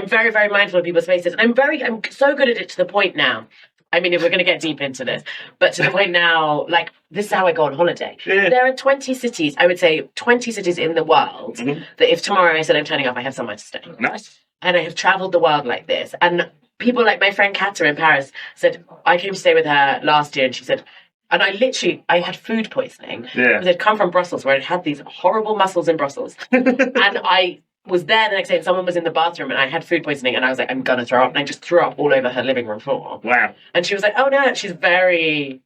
C: very, very mindful of people's spaces. And I'm so good at it to the point now. I mean, if we're going to get deep into this, but to the point now, this is how I go on holiday. Yeah. There are 20 cities, I would say 20 cities in the world that if tomorrow I said I'm turning up, I have somewhere to stay.
D: Nice.
C: And I have travelled the world like this. And people like my friend Kata in Paris said, I came to stay with her last year and she said, and I had food poisoning. Yeah. Because I'd come from Brussels where I'd had these horrible mussels in Brussels. And I was there the next day and someone was in the bathroom and I had food poisoning and I was like, I'm gonna throw up, and I just threw up all over her living room floor.
D: Wow.
C: And she was like, oh no, she's a very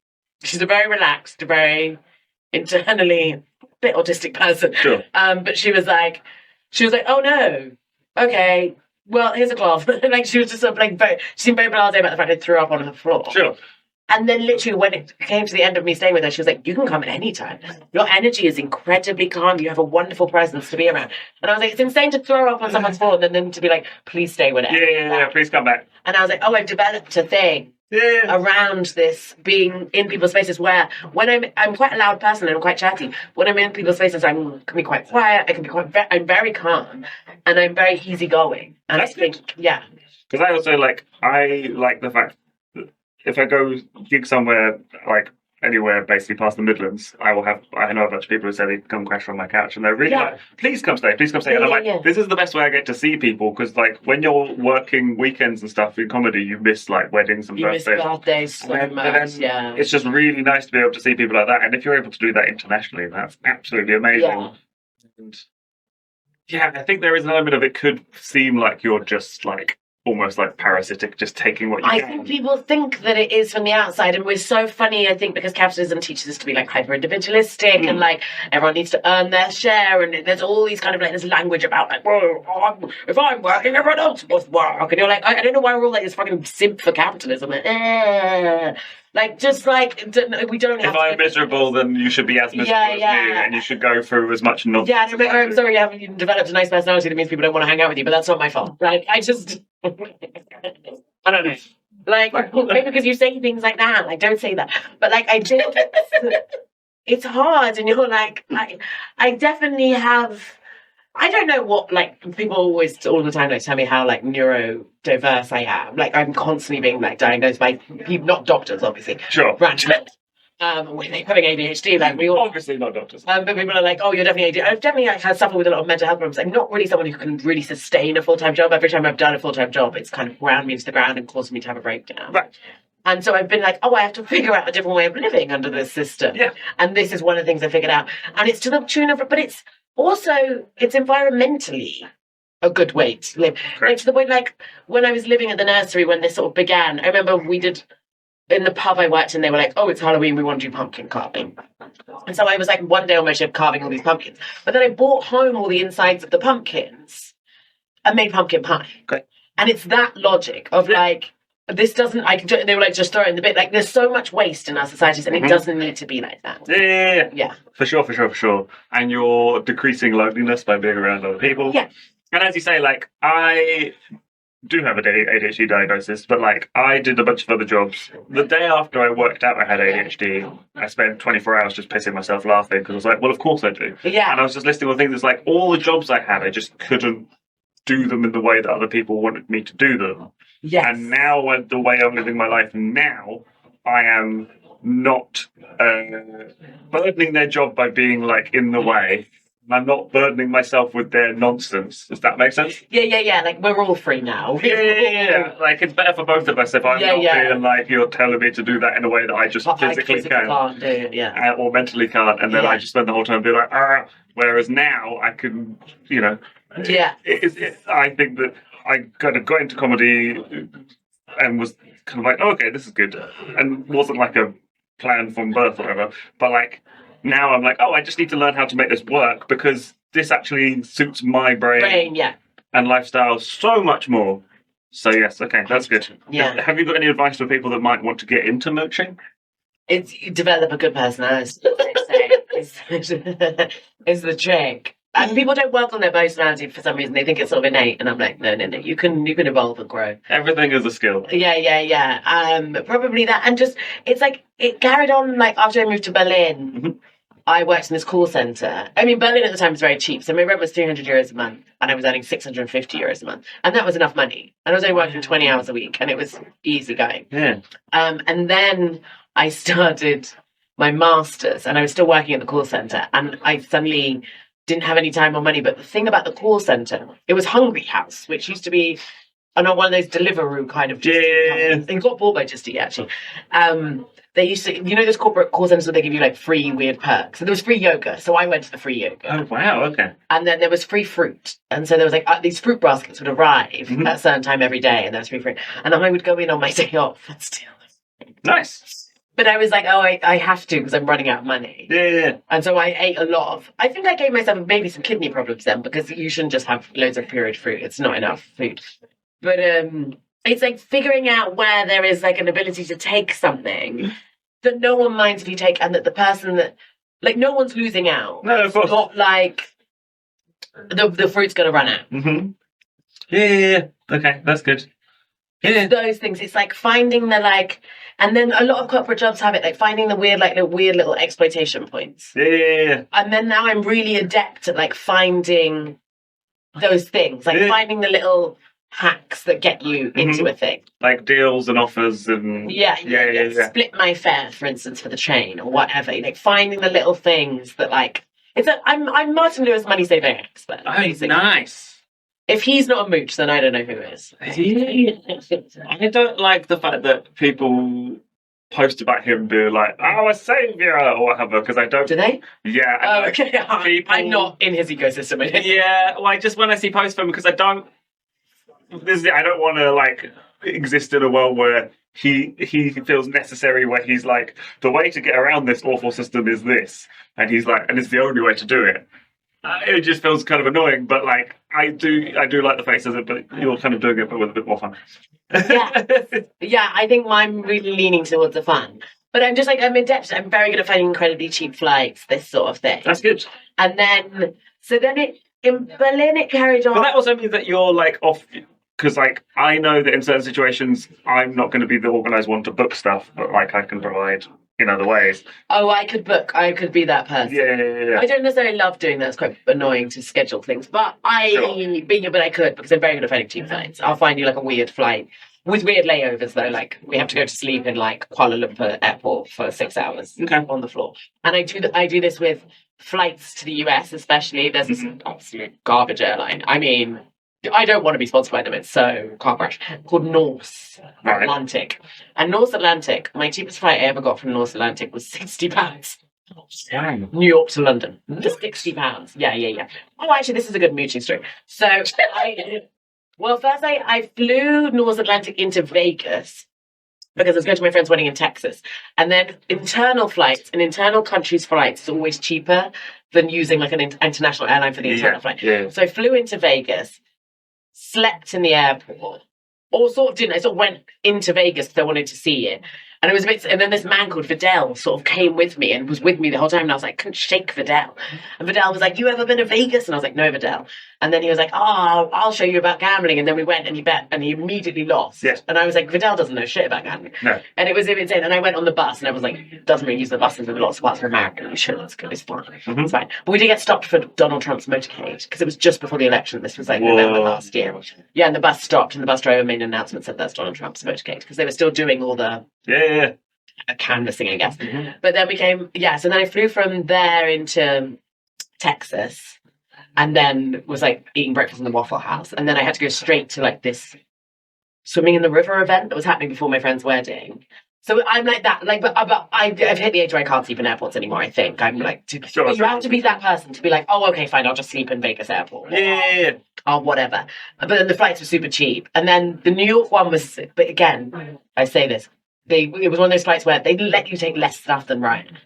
C: relaxed, very internally a bit autistic person.
D: Sure.
C: But she was like, oh no, okay, well here's a cloth. She was just sort of she seemed very blasé about the fact I threw up on her floor.
D: Sure.
C: And then literally when it came to the end of me staying with her, she was like, you can come at any time. Your energy is incredibly calm. You have a wonderful presence to be around. And I was like, it's insane to throw up on someone's floor and then to be like, please stay whenever.
D: Yeah, please come back.
C: And I was like, oh, I've developed a thing around this being in people's spaces, where when I'm quite a loud person and I'm quite chatty. When I'm in people's spaces, I can be quite quiet. I can be I'm very calm, and I'm very easygoing. And
D: That's
C: I think, yeah,
D: because I also I like the fact that if I go gig somewhere anywhere basically past the Midlands, I know a bunch of people who say they come crash on my couch and they're really like, please come stay. And I'm like, this is the best way I get to see people, because when you're working weekends and stuff in comedy, you miss weddings and birthdays.
C: You miss birthdays so much,
D: It's just really nice to be able to see people like that, and if you're able to do that internationally, that's absolutely amazing.
C: Yeah.
D: And I think there is an element of it could seem like you're just almost parasitic, just taking what you can.
C: I think people think that it is from the outside, and we're so funny, I think, because capitalism teaches us to be hyper individualistic and everyone needs to earn their share, and there's all these kind of this language about whoa, if I'm working, everyone else must work, and you're I don't know why we're all this fucking simp for capitalism. We don't have
D: if I'm miserable, then you should be as miserable as me, and you should go through as much nonsense.
C: Yeah, no, I'm sorry, you haven't developed a nice personality that means people don't want to hang out with you, but that's not my fault. I just I don't know. Maybe because you say things like that, don't say that. But I think it's hard, and you're I definitely have. I don't know what people always all the time tell me how neurodiverse I am. I'm constantly being diagnosed by people, not doctors, obviously.
D: Sure.
C: Randomly. With having ADHD, we all
D: obviously not doctors.
C: But people are oh, you're definitely ADHD. I've definitely suffered with a lot of mental health problems. I'm not really someone who can really sustain a full-time job. Every time I've done a full-time job, it's kind of ground me into the ground and caused me to have a breakdown.
D: Right.
C: And so I've been I have to figure out a different way of living under this system.
D: Yeah.
C: And this is one of the things I figured out. And it's to the tune of, but it's also, it's environmentally a good way to live. To the point, when I was living at the nursery when this sort of began, I remember we did, in the pub I worked in, they were oh, it's Halloween, we want to do pumpkin carving. And so I was one day on my shift carving all these pumpkins. But then I brought home all the insides of the pumpkins and made pumpkin pie.
D: Okay.
C: And it's that logic of this doesn't, they were just throw it in the bit. There's so much waste in our societies, and it doesn't need to be like that.
D: Yeah. For sure. And you're decreasing loneliness by being around other people.
C: Yeah.
D: And as you say, I do have an ADHD diagnosis, but I did a bunch of other jobs. The day after I worked out I had ADHD, I spent 24 hours just pissing myself laughing, because I was well, of course I do.
C: Yeah.
D: And I was just listing all things that's all the jobs I had, I just couldn't do them in the way that other people wanted me to do them.
C: Yes.
D: And now, the way I'm living my life now, I am not burdening their job by being in the way. I'm not burdening myself with their nonsense. Does that make sense?
C: Yeah. We're all free now.
D: Yeah. It's better for both of us if I'm not feeling you're telling me to do that in a way that I just physically
C: can't do it,
D: or mentally can't, and then I just spend the whole time being whereas now I can, I think that I kind of got into comedy and was kind of okay, this is good, and wasn't a plan from birth or whatever, but now I'm I just need to learn how to make this work, because this actually suits my brain and lifestyle so much more. So yes, okay, that's good.
C: Yeah.
D: Have you got any advice for people that might want to get into mooching?
C: It's you develop a good personality. Is the trick. And people don't work on their personality for some reason. They think it's sort of innate, and I'm no. You can evolve and grow.
D: Everything is a skill.
C: Yeah. Probably that, and just it's it carried on. After I moved to Berlin,
D: Mm-hmm.
C: I worked in this call center. I mean, Berlin at the time was very cheap, so my rent was €300 a month, and I was earning €650 a month, and that was enough money. And I was only working 20 hours a week, and it was easy going.
D: Yeah.
C: And then I started my masters, and I was still working at the call center, and I suddenly didn't have any time or money. But the thing about the call center, it was Hungry House, which used to be one of those Deliveroo kind of companies. It got bought by Just Eat, actually. They used to, those corporate call centers where they give you free weird perks. So there was free yoga. So I went to the free yoga.
D: Oh, wow. Okay.
C: And then there was free fruit. And so there was these fruit baskets would arrive at a certain time every day, and there was free fruit. And I would go in on my day off and steal them.
D: Nice.
C: But I was I have to, because I'm running out of money.
D: Yeah.
C: And so I ate a lot of, I think I gave myself maybe some kidney problems then, because you shouldn't just have loads of period fruit. It's not enough food. But it's figuring out where there is an ability to take something that no one minds if you take, and that the person that no one's losing out.
D: No, of course.
C: Not the fruit's going to run out.
D: Mm-hmm. Yeah. Okay, that's good.
C: It's those things. It's like finding the like, and then a lot of corporate jobs have it, like finding the weird, like the weird little exploitation points.
D: Yeah.
C: And then now I'm really adept at like finding those things, like finding the little hacks that get you into a thing,
D: like deals and offers and
C: yeah. Split my fare, for instance, for the train or whatever. Like finding the little things that like it's. I'm Martin Lewis money saving expert.
D: Oh,
C: basically.
D: nice.
C: If he's not a mooch, then I don't know who is.
D: I don't like the fact that people post about him being like, "Oh, a savior" or whatever, because I don't.
C: Do they?
D: Yeah.
C: Oh, okay.
D: People...
C: I'm not in his ecosystem.
D: Yeah. Well, just when I see posts from him, because I don't want to like exist in a world where he feels necessary, where he's like, the way to get around this awful system is this, and he's like, and it's the only way to do it. It just feels kind of annoying, but like I do like the face of it, but you're kind of doing it, but with a bit more fun.
C: Yeah. I think I'm really leaning towards the fun, but I'm just like I'm adept. I'm very good at finding incredibly cheap flights, this sort of thing.
D: That's good.
C: And then in Berlin it carried on.
D: But that also means that you're like off. Because, like, I know that in certain situations, I'm not going to be the organised one to book stuff, but, like, I can provide in other ways.
C: Oh, I could be that person.
D: Yeah.
C: I don't necessarily love doing that. It's quite annoying to schedule things. But but I could, because I'm very good at finding cheap flights. I'll find you, like, a weird flight. With weird layovers, though, like, we have to go to sleep in, like, Kuala Lumpur airport for 6 hours on the floor. And I do this with flights to the US, especially. There's this absolute garbage airline. I mean... I don't want to be sponsored by them. It's so car crash. Called North Atlantic. And North Atlantic, my cheapest flight I ever got from North Atlantic was £60.
D: Damn.
C: New York to London. £60. Yeah. Oh, actually, this is a good mooching story. So, first I flew North Atlantic into Vegas because I was going to my friend's wedding in Texas. And then internal flights, an internal country's flights is always cheaper than using like an international airline for the internal flight.
D: Yeah.
C: So I flew into Vegas, slept in the airport, or sort of didn't. I sort of went into Vegas because I wanted to see it. And it was a bit, and then this man called Vidal sort of came with me and was with me the whole time. And I was like, couldn't shake Vidal. And Vidal was like, "You ever been to Vegas?" And I was like, "No, Vidal." And then he was like, "Oh, I'll show you about gambling." And then we went and he bet and he immediately lost.
D: Yes.
C: And I was like, Vidal doesn't know shit about gambling.
D: No.
C: And it was insane. And I went on the bus and I was like, doesn't really use the buses in lots of parts of America. You should, it's good, it's fine. It's fine. But we did get stopped for Donald Trump's motorcade because it was just before the election. This was like November last year. Yeah, and the bus stopped and the bus driver made an announcement, said that's Donald Trump's motorcade because they were still doing all the canvassing, I guess. But then so then I flew from there into Texas and then was like eating breakfast in the Waffle House. And then I had to go straight to like this swimming in the river event that was happening before my friend's wedding. So I'm like that, like, but I've hit the age where I can't sleep in airports anymore, I think. I'm like, you have to be that person to be like, oh, okay, fine, I'll just sleep in Vegas airport.
D: Yeah.
C: Or whatever. But then the flights were super cheap. And then the New York one was, but again, I say this, it was one of those flights where they let you take less stuff than Ryan.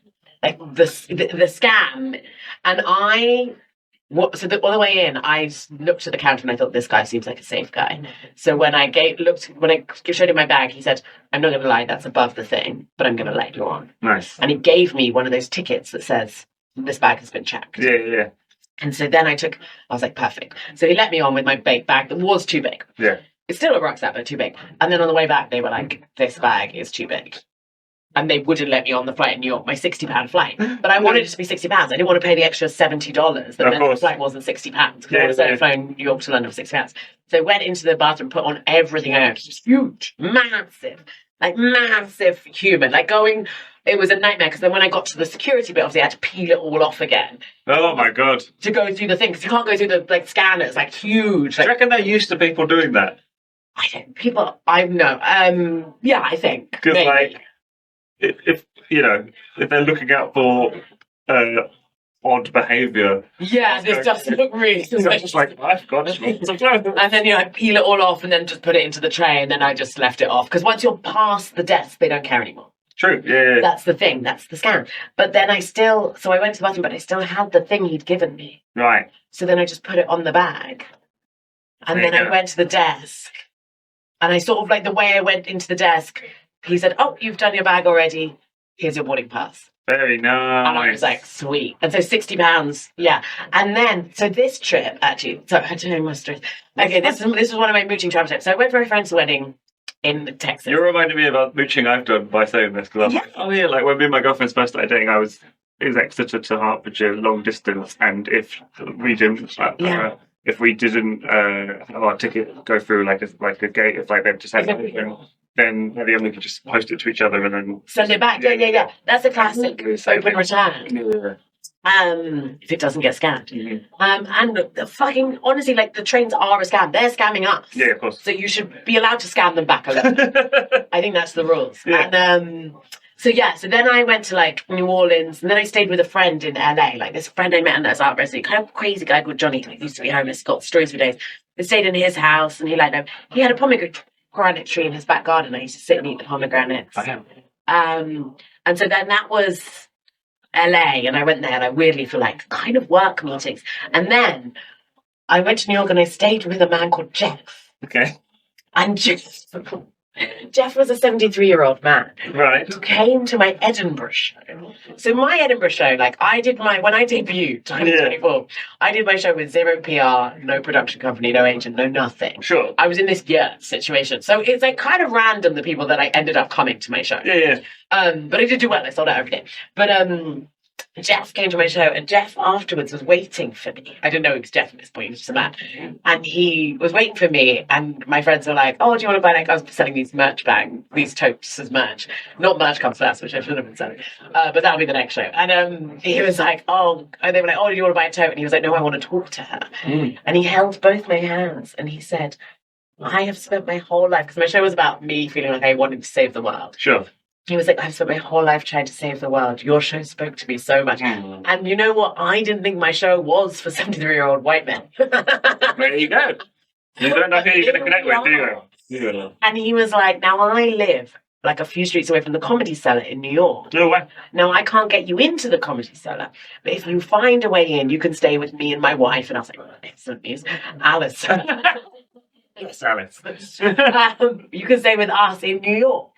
C: Like the scam. And on the way in, I looked at the counter and I thought, this guy seems like a safe guy. So when I showed him my bag, he said, I'm not going to lie, that's above the thing, but I'm going to let you on.
D: Nice.
C: And he gave me one of those tickets that says, this bag has been checked.
D: Yeah.
C: And so then I was like, perfect. So he let me on with my big bag that was too big.
D: Yeah.
C: It's still a rucksack, but too big. And then on the way back, they were like, this bag is too big. And they wouldn't let me on the flight in New York, my £60 flight. But I wanted it to be £60. I didn't want to pay the extra $70 that meant the flight wasn't £60. Because I was flying New York to London for £60. So I went into the bathroom, put on everything I owned. It was huge, massive human. It was a nightmare because then when I got to the security bit, obviously I had to peel it all off again.
D: Oh my God.
C: To go through the thing, because you can't go through the scanners, huge.
D: Do you reckon they're used to people doing that?
C: I think.
D: Because if they're looking out for odd behaviour.
C: Yeah, this doesn't look really suspicious.
D: I've got it.
C: And then I peel it all off and then just put it into the tray and then I just left it off. Because once you're past the desk, they don't care anymore.
D: True, yeah.
C: That's the thing, that's the scam. But then I went to the bathroom, but I still had the thing he'd given me.
D: Right.
C: So then I just put it on the bag. And then I went to the desk. And I sort of the way I went into the desk, he said, "Oh, you've done your bag already. Here's your boarding pass."
D: Very nice.
C: And I was like, sweet. And so £60, yeah. And then, so this trip, actually, so I had to know my stories. Okay, this is one of my mooching travel tips. So I went for a friend's wedding in Texas.
D: You're reminding me about mooching I've done by saying this, because I'm like, oh yeah, like when me and my girlfriend's first started dating, it was Exeter to Hertfordshire, long distance, and if we didn't have our ticket go through like a gate, if like they've just had anything, then at the end we could just post it to each other and then
C: send it back. Yeah. That's a classic open return.
D: Yeah.
C: If it doesn't get scanned. And the fucking, honestly, like the trains are a scam. They're scamming us.
D: Yeah, of course.
C: So you should be allowed to scan them back a little. I think that's the rules.
D: Yeah.
C: And so then I went to like New Orleans, and then I stayed with a friend in LA. Like this friend I met in this art residency, kind of crazy guy called Johnny, like used to be homeless, got stories for days. I stayed in his house, and he had a pomegranate tree in his back garden. I used to sit and eat the pomegranates. And so then that was LA, and I went there, and I weirdly for like kind of work meetings. And then I went to New York, and I stayed with a man called Jeff.
D: Okay.
C: And Jeff was a 73-year-old man.
D: Right.
C: Who came to my Edinburgh show. So my Edinburgh show, like when I debuted 2024, I did my show with zero PR, no production company, no agent, no nothing.
D: Sure.
C: I was in this situation. So it's like kind of random the people that I ended up coming to my show.
D: Yeah.
C: But I did do well. I sold out every day. But Jeff came to my show, and Jeff afterwards was waiting for me. I didn't know he was Jeff at this point, he was just a man. And he was waiting for me, and my friends were like, oh, do you want to buy, like, I was selling these merch bags, these totes as merch. Not merch comes first, which I should have been selling. But that'll be the next show. And he was like, and they were like, oh, do you want to buy a tote? And he was like, no, I want to talk to her. And he held both my hands, and he said, I have spent my whole life, because my show was about me feeling like I wanted to save the world.
D: Sure.
C: He was like, I've spent my whole life trying to save the world. Your show spoke to me so much. And you know what? I didn't think my show was for 73-year-old white men.
D: There you go. You don't know who you're going to connect with, do you? Yeah.
C: And he was like, now I live like a few streets away from the Comedy Cellar in New York.
D: No way.
C: Now I can't get you into the Comedy Cellar, but if you find a way in, you can stay with me and my wife. And I was like, excellent news. Alice.
D: Yes, Alice.
C: You can stay with us in New York.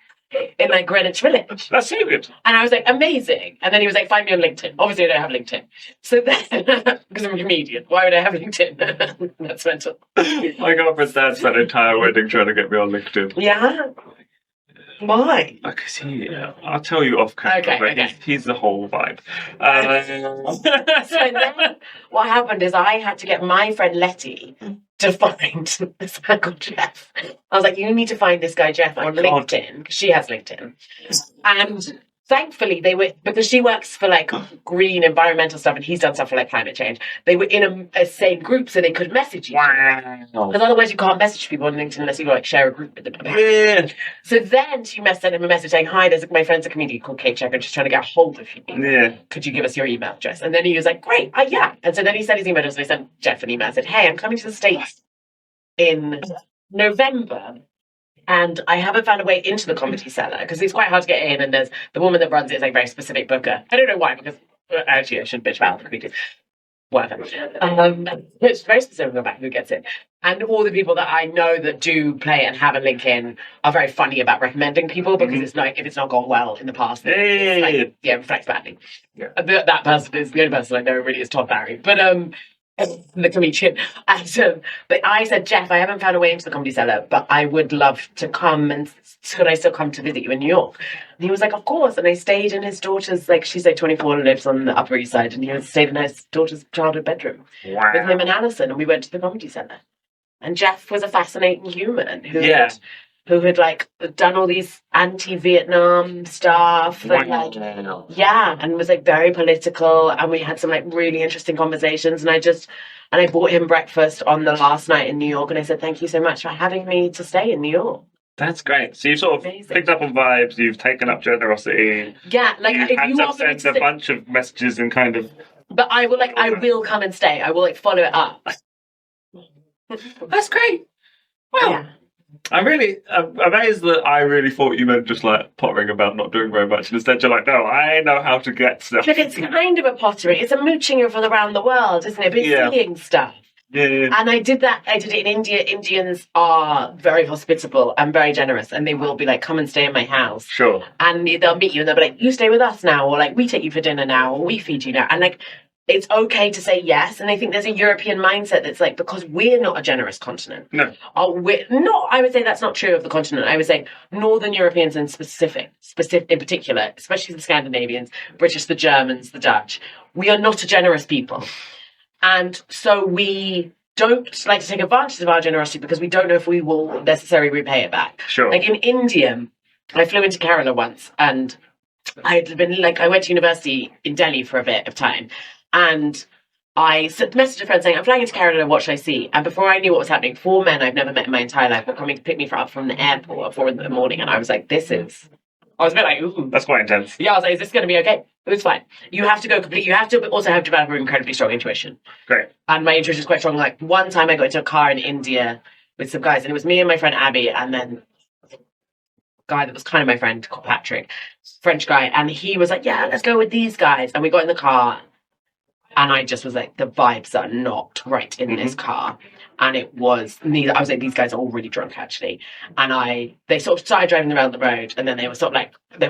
C: In like Greenwich Village.
D: That's so good.
C: And I was like, amazing. And then he was like, find me on LinkedIn. Obviously, I don't have LinkedIn. So then, because I'm a comedian, why would I have LinkedIn? That's mental.
D: My girlfriend's dad spent an entire wedding trying to get me on LinkedIn.
C: Yeah? Why?
D: Because I'll tell you off camera,
C: Okay.
D: He's the whole vibe.
C: So then, what happened is I had to get my friend Letty to find this man called Jeff. I was like, you need to find this guy Jeff on LinkedIn, because she has LinkedIn. And thankfully because she works for like green environmental stuff, and he's done stuff for like climate change. They were in a same group, so they could message you.
D: Wow.
C: Because otherwise you can't message people on LinkedIn unless you like share a group with them.
D: Yeah.
C: So then she sent him a message saying, hi, my friend's a comedian called Kate Cheka, just trying to get a hold of you.
D: Yeah.
C: Could you give us your email address? And then he was like, great, yeah. And so then he sent his email address, and I sent Jeff an email. I said, hey, I'm coming to the States in November, and I haven't found a way into the Comedy Cellar because it's quite hard to get in, and there's the woman that runs it is like a very specific booker. I don't know why, because actually I shouldn't bitch about the comedians. Whatever. It's very specific about who gets in. And all the people that I know that do play and have a link in are very funny about recommending people, because it's like, if it's not gone well in the past, it reflects badly. Yeah. That person is the only person I know really is Todd Barry. But the comedian. And but I said, Jeff, I haven't found a way into the Comedy Cellar, but I would love to come, and could I still come to visit you in New York? And he was like, of course. And I stayed in his daughter's, like, she's like 24 and lives on the Upper East Side, and he stayed in his daughter's childhood bedroom with him and Alison, and we went to the Comedy Cellar. And Jeff was a fascinating human who had like done all these anti-Vietnam stuff, and and was like very political, and we had some like really interesting conversations, and I bought him breakfast on the last night in New York, and I said, thank you so much for having me to stay in New York.
D: That's great. So you've sort of picked up on vibes, you've taken up generosity.
C: Yeah, like
D: you
C: if you
D: want to send a bunch of messages and kind of.
C: But I will come and stay. I will like follow it up.
D: That's great. Well,
C: yeah.
D: I'm really amazed that I really thought you meant just like pottering about not doing very much, and instead you're like, no, I know how to get stuff.
C: But it's kind of a pottery. It's a Moochingr for around the world, isn't it? But it's seeing stuff.
D: Yeah.
C: And I did that. I did it in India. Indians are very hospitable and very generous, and they will be like, come and stay in my house.
D: Sure.
C: And they'll meet you, and they'll be like, you stay with us now, or like, we take you for dinner now, or we feed you now. And like, it's okay to say yes. And I think there's a European mindset that's like, because we're not a generous continent.
D: No.
C: We're not, I would say that's not true of the continent. I would say Northern Europeans in specific in particular, especially the Scandinavians, British, the Germans, the Dutch, we are not a generous people. And so we don't like to take advantage of our generosity because we don't know if we will necessarily repay it back.
D: Sure.
C: Like in India, I flew into Kerala once, and I went to university in Delhi for a bit of time, and I messaged a friend saying, I'm flying into Kerala, what should I see? And before I knew what was happening, 4 men I've never met in my entire life were coming to pick me up from the airport at 4 in the morning, and I was like, I was a bit like, ooh.
D: That's quite intense.
C: Yeah, I was like, is this going to be okay? It was fine. You have to also have developed an incredibly strong intuition.
D: Great. And
C: my intuition is quite strong. Like, one time I got into a car in India with some guys, and it was me and my friend Abby, and then a guy that was kind of my friend called Patrick, French guy, and he was like, yeah, let's go with these guys. And we got in the car, and I just was like, the vibes are not right in this car. And I was like, these guys are all really drunk, actually. And they sort of started driving around the road, and then they were sort of like, it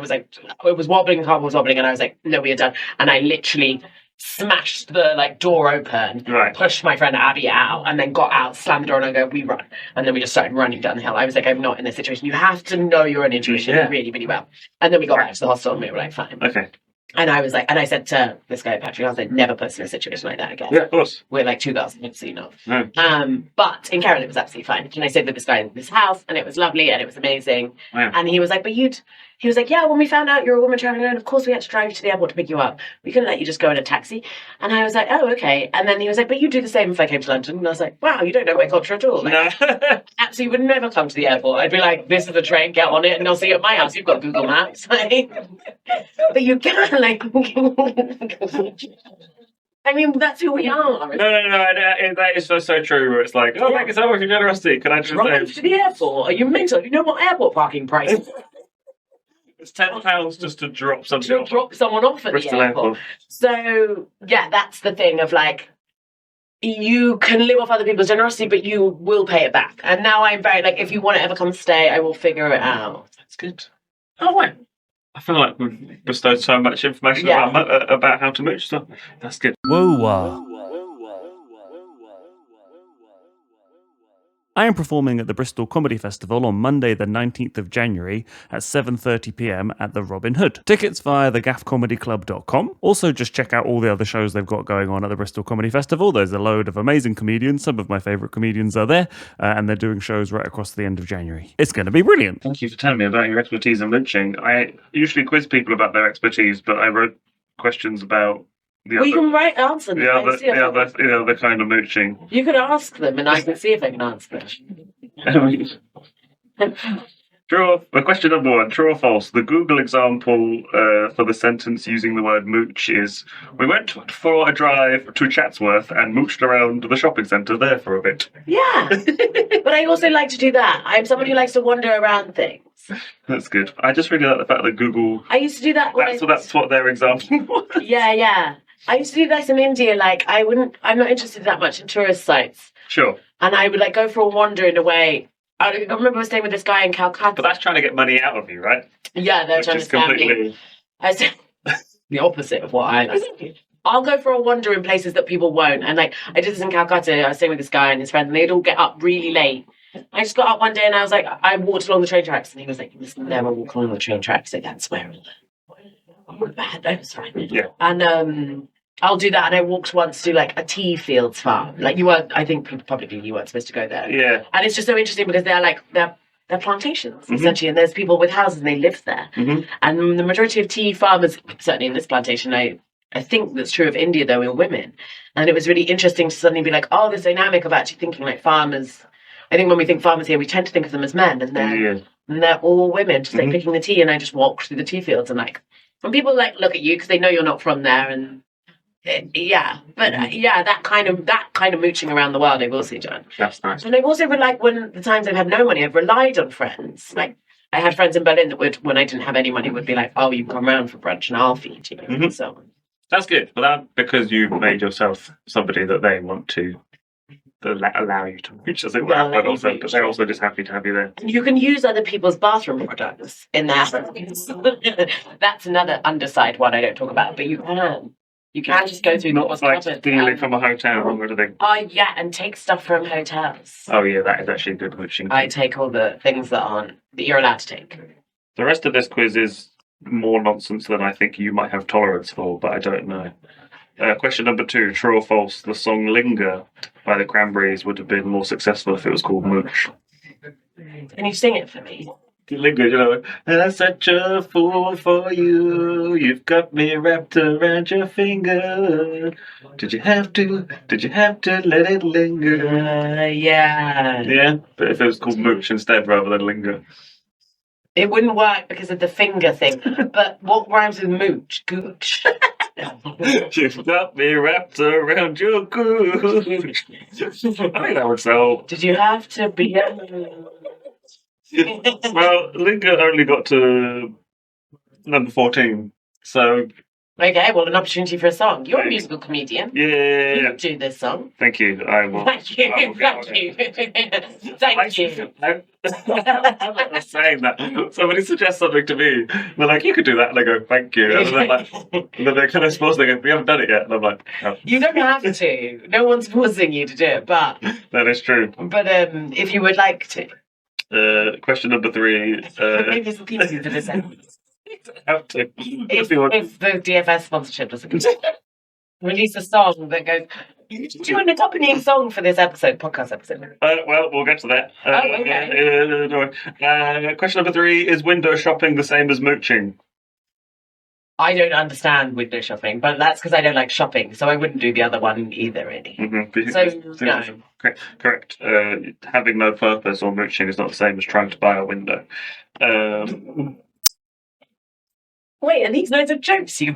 C: was wobbling, the car was wobbling, and I was like, no, we are done. And I literally smashed the door open, pushed my friend Abby out, and then got out, slammed the door, and I go, we run. And then we just started running down the hill. I was like, I'm not in this situation. You have to know your own intuition really, really well. And then we got back to the hostel, and we were like, fine.
D: Okay.
C: And I was like, and I said to this guy, Patrick, I was like, never put us in a situation like that again.
D: Yeah, of course.
C: We're like 2 girls, obviously not.
D: No.
C: But in Kerala, it was absolutely fine. And I stayed with this guy in this house, and it was lovely, and it was amazing.
D: Yeah.
C: And he was like, he was like, yeah, when we found out you're a woman traveling alone, of course we had to drive you to the airport to pick you up. We couldn't let you just go in a taxi. And I was like, oh, okay. And then he was like, but you do the same if I came to London. And I was like, wow, you don't know my culture at all. Like,
D: No.
C: absolutely would never come to the airport. I'd be like, this is the train, get on it, and I'll see you at my house. You've got Google Maps. But you can, like... I mean, that's who we are.
D: No. That is so true. Where it's like, oh, thank you so much for your generosity. Can I just
C: drive to the airport? Are you mental? You know what airport parking price is?
D: It's £10 just to drop something off.
C: Drop someone off at
D: Bristol
C: the airport. So, yeah, that's the thing of like, you can live off other people's generosity, but you will pay it back. And now I'm very, like, if you want to ever come stay, I will figure it out.
D: That's good. Oh, wow. I feel like we've bestowed so much information about how to mooch stuff. That's good.
A: WUWAH. I am performing at the Bristol Comedy Festival on Monday the 19th of January at 7:30 p.m. at the Robin Hood. Tickets via thegaffcomedyclub.com. Also, just check out all the other shows they've got going on at the Bristol Comedy Festival. There's a load of amazing comedians. Some of my favourite comedians are there, and they're doing shows right across the end of January. It's going to be brilliant.
D: Thank you for telling me about your expertise in mooching. I usually quiz people about their expertise, but I wrote questions about
C: you can answer them.
D: The other kind of mooching.
C: You could ask them, and I can see if I can answer them.
D: Question number 1, true or false? The Google example for the sentence using the word mooch is, we went for a drive to Chatsworth and mooched around the shopping centre there for a bit.
C: Yeah, but I also like to do that. I'm someone who likes to wander around things.
D: That's good. I just really like the fact that Google...
C: I used to do that.
D: That's what their example was.
C: Yeah. I used to do this in India. Like, I'm not interested that much in tourist sites.
D: Sure.
C: And I would like go for a wander in a way. I remember staying with this guy in Calcutta.
D: But that's trying to get money out of you, right?
C: Yeah, they're trying to scam me. I said the opposite of what I like. I'll go for a wander in places that people won't. And like, I did this in Calcutta. I was staying with this guy and his friend, and they'd all get up really late. I just got up one day and I was like, I walked along the train tracks, and he was like, you must never walk along the train tracks. Like, that's where I'm bad. I was fine.
D: Yeah.
C: And I'll do that. And I walked once to like a tea fields farm. Like, you weren't, I think publicly you weren't supposed to go there.
D: Yeah.
C: And it's just so interesting because they're plantations, essentially, and there's people with houses and they live there. And the majority of tea farmers, certainly in this plantation, I think that's true of India, though, are women. And it was really interesting to suddenly be like, oh, this dynamic of actually thinking like farmers. I think when we think farmers here, we tend to think of them as men, and they're all women, just like picking the tea. And I just walked through the tea fields, and like, when people like look at you because they know you're not from there, and that kind of mooching around the world, I've also done.
D: That's nice.
C: And I've also when the times I've had no money, I've relied on friends. Like, I had friends in Berlin that would, when I didn't have any money, would be like, oh, you can come around for brunch and I'll feed you. And so on.
D: That's good. But that's because you've made yourself somebody that they want to allow you to reach, as it were, but they're also just happy to have you there.
C: You can use other people's bathroom products in their house. That's another underside one I don't talk about, but you can. You can just go through
D: Not
C: what's
D: like
C: covered.
D: stealing from a hotel or anything.
C: Oh, yeah, and take stuff from hotels.
D: Oh yeah, that is actually a good mooching.
C: I take all the things that you're allowed to take.
D: The rest of this quiz is more nonsense than I think you might have tolerance for, but I don't know. Question number 2, true or false? The song Linger by the Cranberries would have been more successful if it was called Mooch.
C: Can you sing it for me?
D: Linger, you know. I'm such a fool for you. You've got me wrapped around your finger. Did you have to let it linger?
C: Yeah.
D: Yeah, but if it was called Mooch instead rather than Linger.
C: It wouldn't work because of the finger thing. But what rhymes with mooch? Gooch.
D: You've got me wrapped around your gooch. I think that would sell.
C: Did you have to be
D: Well, Linger only got to number 14, so
C: Okay, well, an opportunity for a song. You're a musical comedian.
D: yeah.
C: You do this song.
D: Thank you. I will.
C: Thank you.
D: I will get on it.
C: Thank you.
D: I'm not saying that. Somebody suggests something to me. They're like, you could do that. And I go, thank you. And they're like, and then they're kind of supposed to go, we haven't done it yet. And I'm like, oh.
C: You don't have to. No one's forcing you to do it, but
D: That is true.
C: if you would like to.
D: Question number 3.
C: Maybe it's the you for this episode.
D: Have to.
C: If the DFS sponsorship doesn't continue. Release a song that goes. Do an accompanying song for this podcast episode.
D: Well, we'll get to that. Question number 3, is window shopping the same as mooching?
C: I don't understand window shopping, but that's because I don't like shopping, so I wouldn't do the other one either, really.
D: Mm-hmm.
C: So, no.
D: Correct. Having no purpose or mooching is not the same as trying to buy a window.
C: Wait, are these loads of jokes you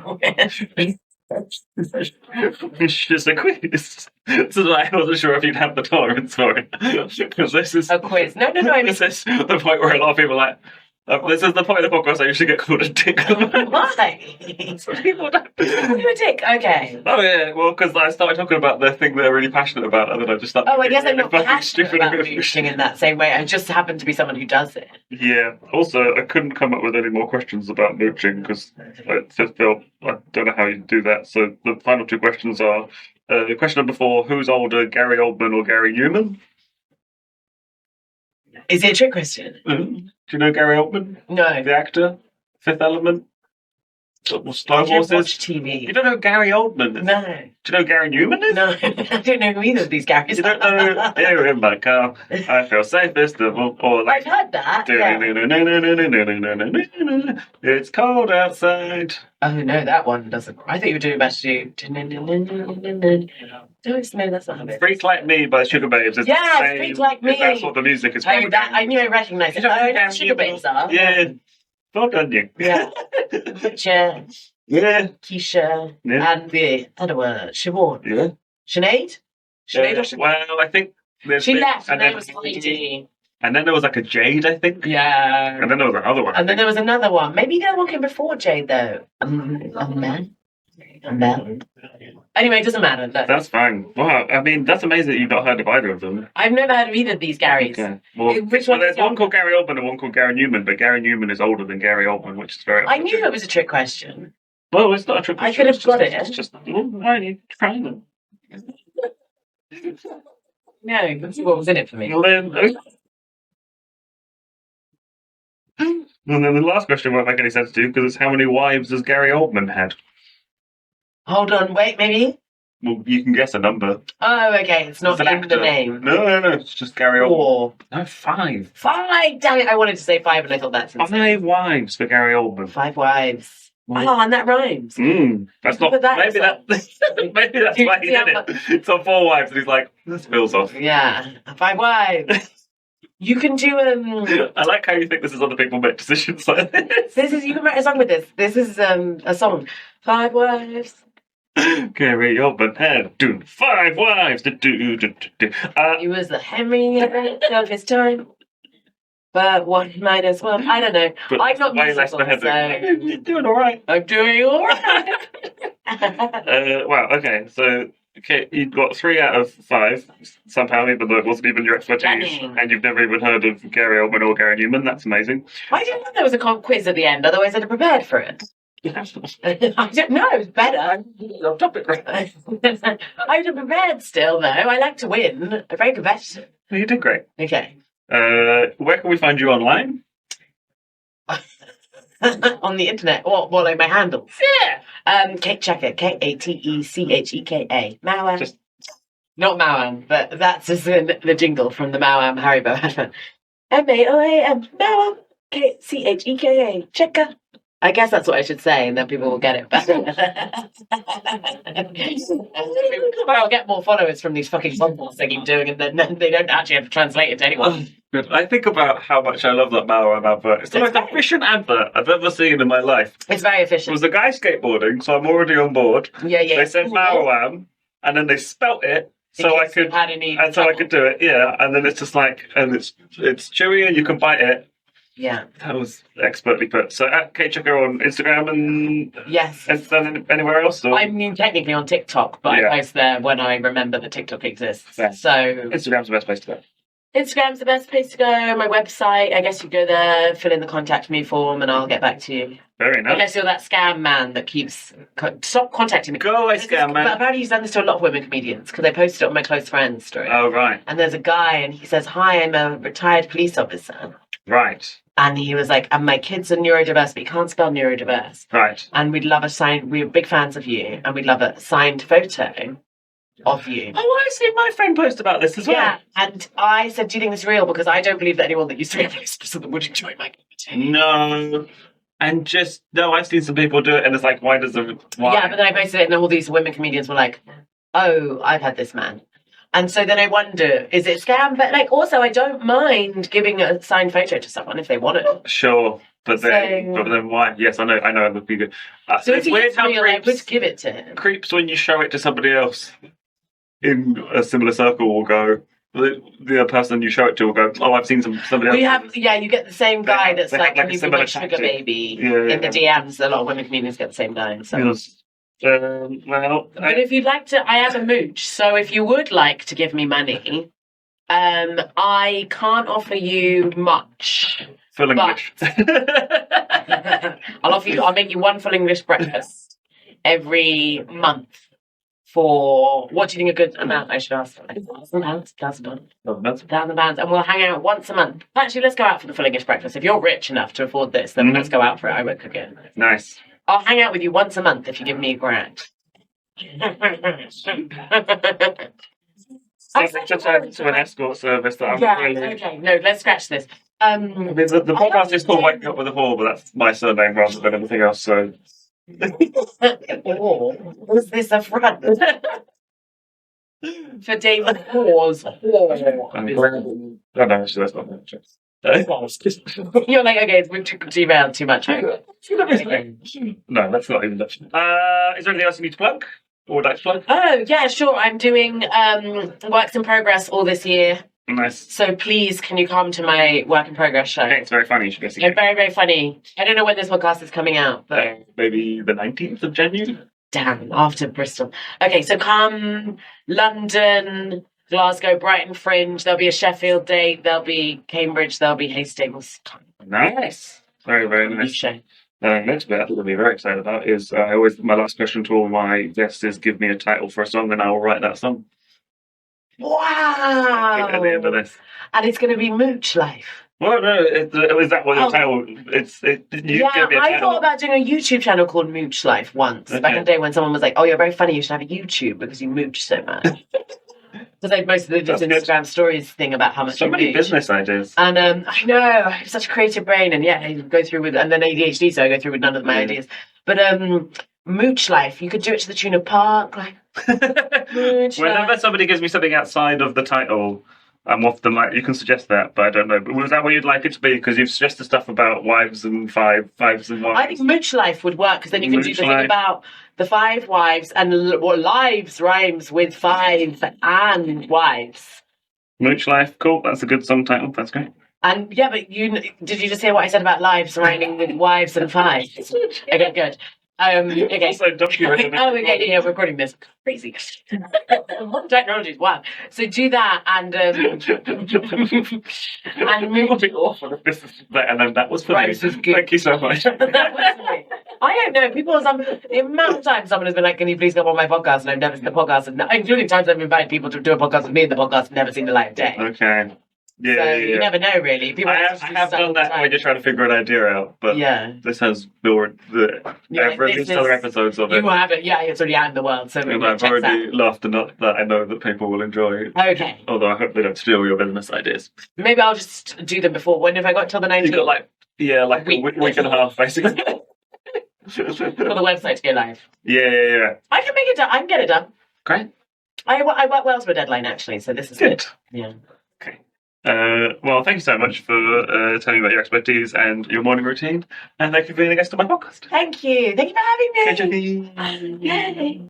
D: It's just a quiz. This is why I wasn't sure if you'd have the tolerance for it. Because this is
C: a quiz? No.
D: This is the point where a lot of people are like, this is the point of the podcast I usually get called a dick.
C: Why?
D: So people don't.
C: You're a dick. Okay.
D: Oh yeah, well, because I started talking about the thing they're really passionate about, and then I just started.
C: Oh, I guess I'm not
D: fucking
C: passionate
D: stupid
C: about
D: about
C: mooching in that same way. I just happen to be someone who does it.
D: Yeah. Also, I couldn't come up with any more questions about mooching because I just felt I don't know how you do that. So the final 2 questions are: question number 4, who's older, Gary Oldman or Gary Newman?
C: Is it a trick question?
D: Mm-hmm. Do you know Gary Oldman,
C: No.
D: the actor, Fifth Element, Star
C: I don't
D: Wars?
C: watch TV.
D: You don't know Gary Oldman?
C: No.
D: Do you know Gary Newman is?
C: No. I don't know who either of these Garys
D: You don't know? Here in my car, I feel safest of all. Or
C: I've
D: like,
C: heard that. Yeah.
D: it's cold outside.
C: Oh, no, that one doesn't. I thought you were doing about to do. No, that's not how it is.
D: Freak Like Me by Sugar Babes. Is
C: Yeah,
D: the same,
C: Freak Like Me.
D: That's what the music is
C: Oh,
D: called.
C: that, I knew I recognised it.
D: You don't know
C: Oh,
D: Gary
C: Sugar
D: Newman?
C: Babes are.
D: Yeah. Well done, you.
C: Yeah. Richard,
D: Yeah.
C: Keisha,
D: Yeah.
C: and the other one, Siobhan.
D: Yeah.
C: Sinead? Sinead or Siobhan?
D: Well, I think there's
C: She
D: been-
C: left, and
D: then
C: there was Heidi.
D: and then there was like a Jade, I think.
C: Yeah.
D: And then there was another one. I
C: And then
D: think.
C: there was another one. Maybe the other one came before Jade, though. A man. Anyway, it doesn't matter. Look.
D: That's fine. Wow, I mean, that's amazing that you've not heard of either of them.
C: I've never heard of either of these Garys.
D: Okay. Well,
C: Which one
D: there's
C: is
D: one
C: younger?
D: called Gary Oldman and one called Gary Newman, but Gary Newman is older than Gary Oldman, which is very.
C: I knew it was a trick question.
D: Well, it's not a trick.
C: I could have got it.
D: It's just. Well, why are you trying them?
C: No, that's what was in it for me.
D: And then the last question won't make any sense to you because it's how many wives has Gary Oldman had?
C: Hold on, wait, maybe?
D: Well, you can guess a number.
C: Oh, okay, it's not
D: It's an
C: in the
D: actor.
C: name.
D: No, it's just Gary Oldman.
C: 4.
D: No, 5.
C: 5! Damn it, I wanted to say 5 and I thought that's insane.
D: 5 wives for Gary Oldman.
C: 5 wives.
D: Why?
C: Oh, and that rhymes.
D: That's
C: You
D: not.
C: put that
D: Maybe
C: as
D: maybe that's why he did it. It's on 4 wives, and he's like, this feels off.
C: Yeah, 5 wives. You can do
D: I like how you think this is other people make decisions like this.
C: you can write a song with this. This is a song. 5 wives.
D: Gary Oldman had 5 wives.
C: He was the Henry of his time. But one might as well. I don't know.
D: But
C: I'm not
D: way less
C: musical,
D: beheading.
C: so
D: You're doing all right.
C: I'm doing all right.
D: Wow. Okay. So, you got 3 out of 5 somehow, even though it wasn't even your expertise,
C: Stunning.
D: and you've never even heard of Gary Oldman or Gary Newman. That's amazing.
C: I didn't know there was a quiz at the end. Otherwise, I'd have prepared for it. I don't know, it's better.
D: Off topic.
C: I'm prepared still, though. I like to win. I'm very competitive.
D: You did great.
C: Okay.
D: Where can we find you online?
C: On the internet. What, like my handles? Yeah. Kate Cheka, Katecheka. Mawam. Not Mawam, but that's just the jingle from the Mawam Haribo advert. MAOAM. Mawam. Cheka. Cheka. I guess that's what I should say, and then people will get it better. I'll get more followers from these fucking podcasts they keep doing, and then they don't actually have to translate it to anyone.
D: Good. I think about how much I love that Mawam advert. It's the most efficient advert I've ever seen in my life.
C: It's very
D: It
C: efficient.
D: was a guy skateboarding, so I'm already on board.
C: Yeah.
D: They said Mawam, and then they spelt it, so I could, and so I could do it. Yeah, and then it's just like, and it's chewy, and you can bite it.
C: Yeah.
D: That was expertly put. So at Kate Cheka on Instagram and
C: Yes.
D: and anywhere else? Or?
C: I mean, technically on TikTok, but
D: Yeah.
C: I post there when I remember that TikTok exists.
D: Yeah.
C: So
D: Instagram's the best place to go.
C: Instagram's the best place to go. My website, I guess you go there, fill in the contact me form, and I'll get back to you.
D: Very nice.
C: Unless you're that scam man that keeps... Stop contacting me.
D: Go away, scam man.
C: But apparently he's done this to a lot of women comedians, because they posted it on my close friends story.
D: Oh, right.
C: And there's a guy, and he says, "Hi, I'm a retired police officer."
D: Right.
C: And he was like, "And my kids are neurodiverse, but you can't spell neurodiverse.
D: Right.
C: And we'd love a signed... We're big fans of you, and we'd love a signed photo of you."
D: Oh, I've seen my friend post about this as well.
C: Yeah, and I said, "Do you think this is real?" Because I don't believe that anyone that used to be a police officer would enjoy my comedy.
D: No. And just, no, I've seen some people do it, and it's like, why?
C: Yeah, but then I posted it, and all these women comedians were like, "Oh, I've had this man." And so then I wonder, is it scam? But like, also, I don't mind giving a signed photo to someone if they want it.
D: Sure. But then why? Yes, I know it would be good.
C: So
D: it's
C: if
D: weird how
C: real, I would give it to him.
D: creeps when you show it to somebody else in a similar circle will go, the person you show it to will go, "Oh, I've seen somebody else."
C: We have, yeah, you get the same guy that's
D: they
C: like,
D: have
C: "Can
D: like a
C: you be
D: similar
C: my sugar
D: tactic.
C: baby?"
D: Yeah,
C: in the DMs. A lot of women comedians get the same guy. So.
D: Yes. Well,
C: But if you'd like to, I am a mooch. So if you would like to give me money, I can't offer you much.
D: full English.
C: I'll make you one full English breakfast every month for, what do you think a good amount I should ask for? Like £1,000, and we'll hang out once a month. Actually, let's go out for the full English breakfast. If you're rich enough to afford this, then let's go out for it. I won't cook it.
D: Nice.
C: I'll hang out with you once a month if you give me £1,000.
D: Just to an escort service that I'm really...
C: Okay, no, let's scratch this.
D: I mean, the podcast is called Waking Up With A Hoare, but that's my surname rather than anything else, so...
C: Was this a front? For David Hoare's Hoare.
D: Oh, no, actually, that's not much.
C: You're like, okay, we've derailed too much.
D: No, that's not even Dutch. Is there anything else you need to plug? Or would like to plug?
C: Oh, yeah, sure. I'm doing works in progress all this year.
D: Nice.
C: So please, can you come to my work in progress show?
D: It's very funny, you should go see
C: They're
D: it.
C: very, very funny. I don't know when this podcast is coming out, but
D: Maybe the 19th of January?
C: damn, after Bristol. Okay, so come London, Glasgow, Brighton Fringe. There'll be a Sheffield date. There'll be Cambridge. There'll be Hastings.
D: Nice. Very, very
C: New
D: nice.
C: show.
D: Next bit I think I'll be very excited about is my last question to all my guests is give me a title for a song and I will write that song
C: Wow!
D: at the end of this.
C: And it's going to be Mooch Life.
D: Well, no, is that what your title? You give me a
C: I
D: title.
C: thought about doing a YouTube channel called Mooch Life once. Back in the day when someone was like, "Oh, you're very funny, you should have a YouTube because you mooch so much." Because like most of the just
D: That's good.
C: Instagram stories thing about how much
D: So
C: you
D: many
C: mooch.
D: business ideas.
C: And I know, I have such a creative brain, and yeah, I go through with, and then ADHD, so I go through with none of my ideas. But Mooch Life, you could do it to the tune of Park, like Mooch
D: Whenever
C: Life.
D: somebody gives me something outside of the title, I'm off the mic. You can suggest that, but I don't know. But was that what you'd like it to be? Because you've suggested stuff about wives and wives and wives.
C: I think Mooch Life would work because then you can do
D: Mooch
C: the thing
D: Life.
C: about the 5 wives and what lives rhymes with 5 and wives.
D: Mooch Life, cool. That's a good song title. That's great.
C: And yeah, but did you just hear what I said about lives rhyming with wives and 5? Okay, good. Okay.
D: Also, documented.
C: Oh, okay, yeah, we're recording this. Crazy. Technology, wow. So do that and
D: It would be awful if this is there, and then that was for
C: Right,
D: me.
C: this is good.
D: Thank you so much.
C: That was great. I don't know. The amount of times someone has been like, "Can you please come on my podcast?" and I've never seen the podcast, including times I've invited people to do a podcast with me, and the podcast never seen the light of day.
D: Okay. Yeah,
C: So you never know, really. People
D: I have done that when you're trying to figure an idea out, but this has I've released other episodes of it.
C: You haven't, it's already out in the world, so
D: and I've already laughed enough that I know that people will enjoy.
C: Okay.
D: Although I hope they don't steal your business ideas.
C: Maybe I'll just do them before. When have I got till the 19th?
D: You got like a week and a half, basically.
C: For the website to go live.
D: Yeah.
C: I can make it done. I can get it done.
D: Great.
C: I work well to a deadline, actually, so this is good. Yeah.
D: Okay. Well, thank you so much for telling me about your expertise and your morning routine, and thank you for being a guest on my podcast.
C: Thank you. Thank you for having me.
D: Kate Cheka.
C: Yay.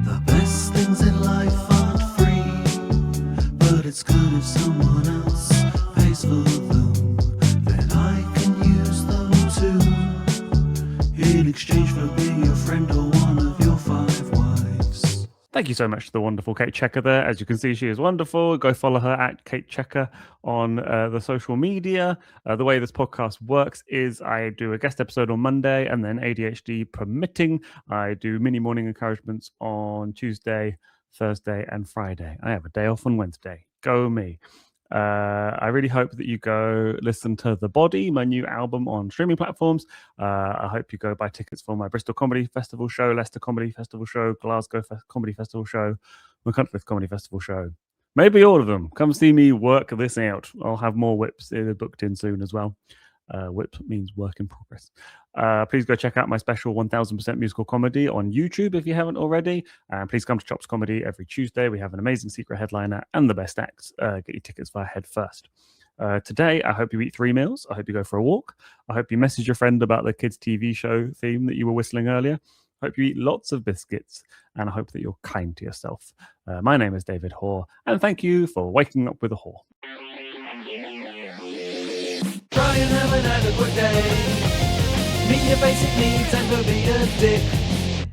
B: The best things in life aren't free, but it's good if someone else pays for them. Then I can use them too, in exchange for being your friend or one of your 5 wives.
A: Thank you so much to the wonderful Kate Cheka there. As you can see, she is wonderful. Go follow her at Kate Cheka on the social media. The way this podcast works is I do a guest episode on Monday, and then ADHD permitting, I do mini morning encouragements on Tuesday, Thursday, and Friday. I have a day off on Wednesday. Go me. I really hope that you go listen to The Body, my new album on streaming platforms. I hope you go buy tickets for my Bristol Comedy Festival show, Leicester Comedy Festival show, Glasgow Comedy Festival show, Machynlleth Comedy Festival show. Maybe all of them. Come see me work this out. I'll have more whips booked in soon as well. Whip means work in progress. Please go check out my special 1000% musical comedy on YouTube if you haven't already. And please come to Chops Comedy every Tuesday. We have an amazing secret headliner and the best acts. Get your tickets via Head First. Today, I hope you eat 3 meals. I hope you go for a walk. I hope you message your friend about the kids' TV show theme that you were whistling earlier. I hope you eat lots of biscuits, and I hope that you're kind to yourself. My name is David Hoare, and thank you for waking up with a whore.
B: Try and have an adequate day. Meet your basic needs and go be a dick.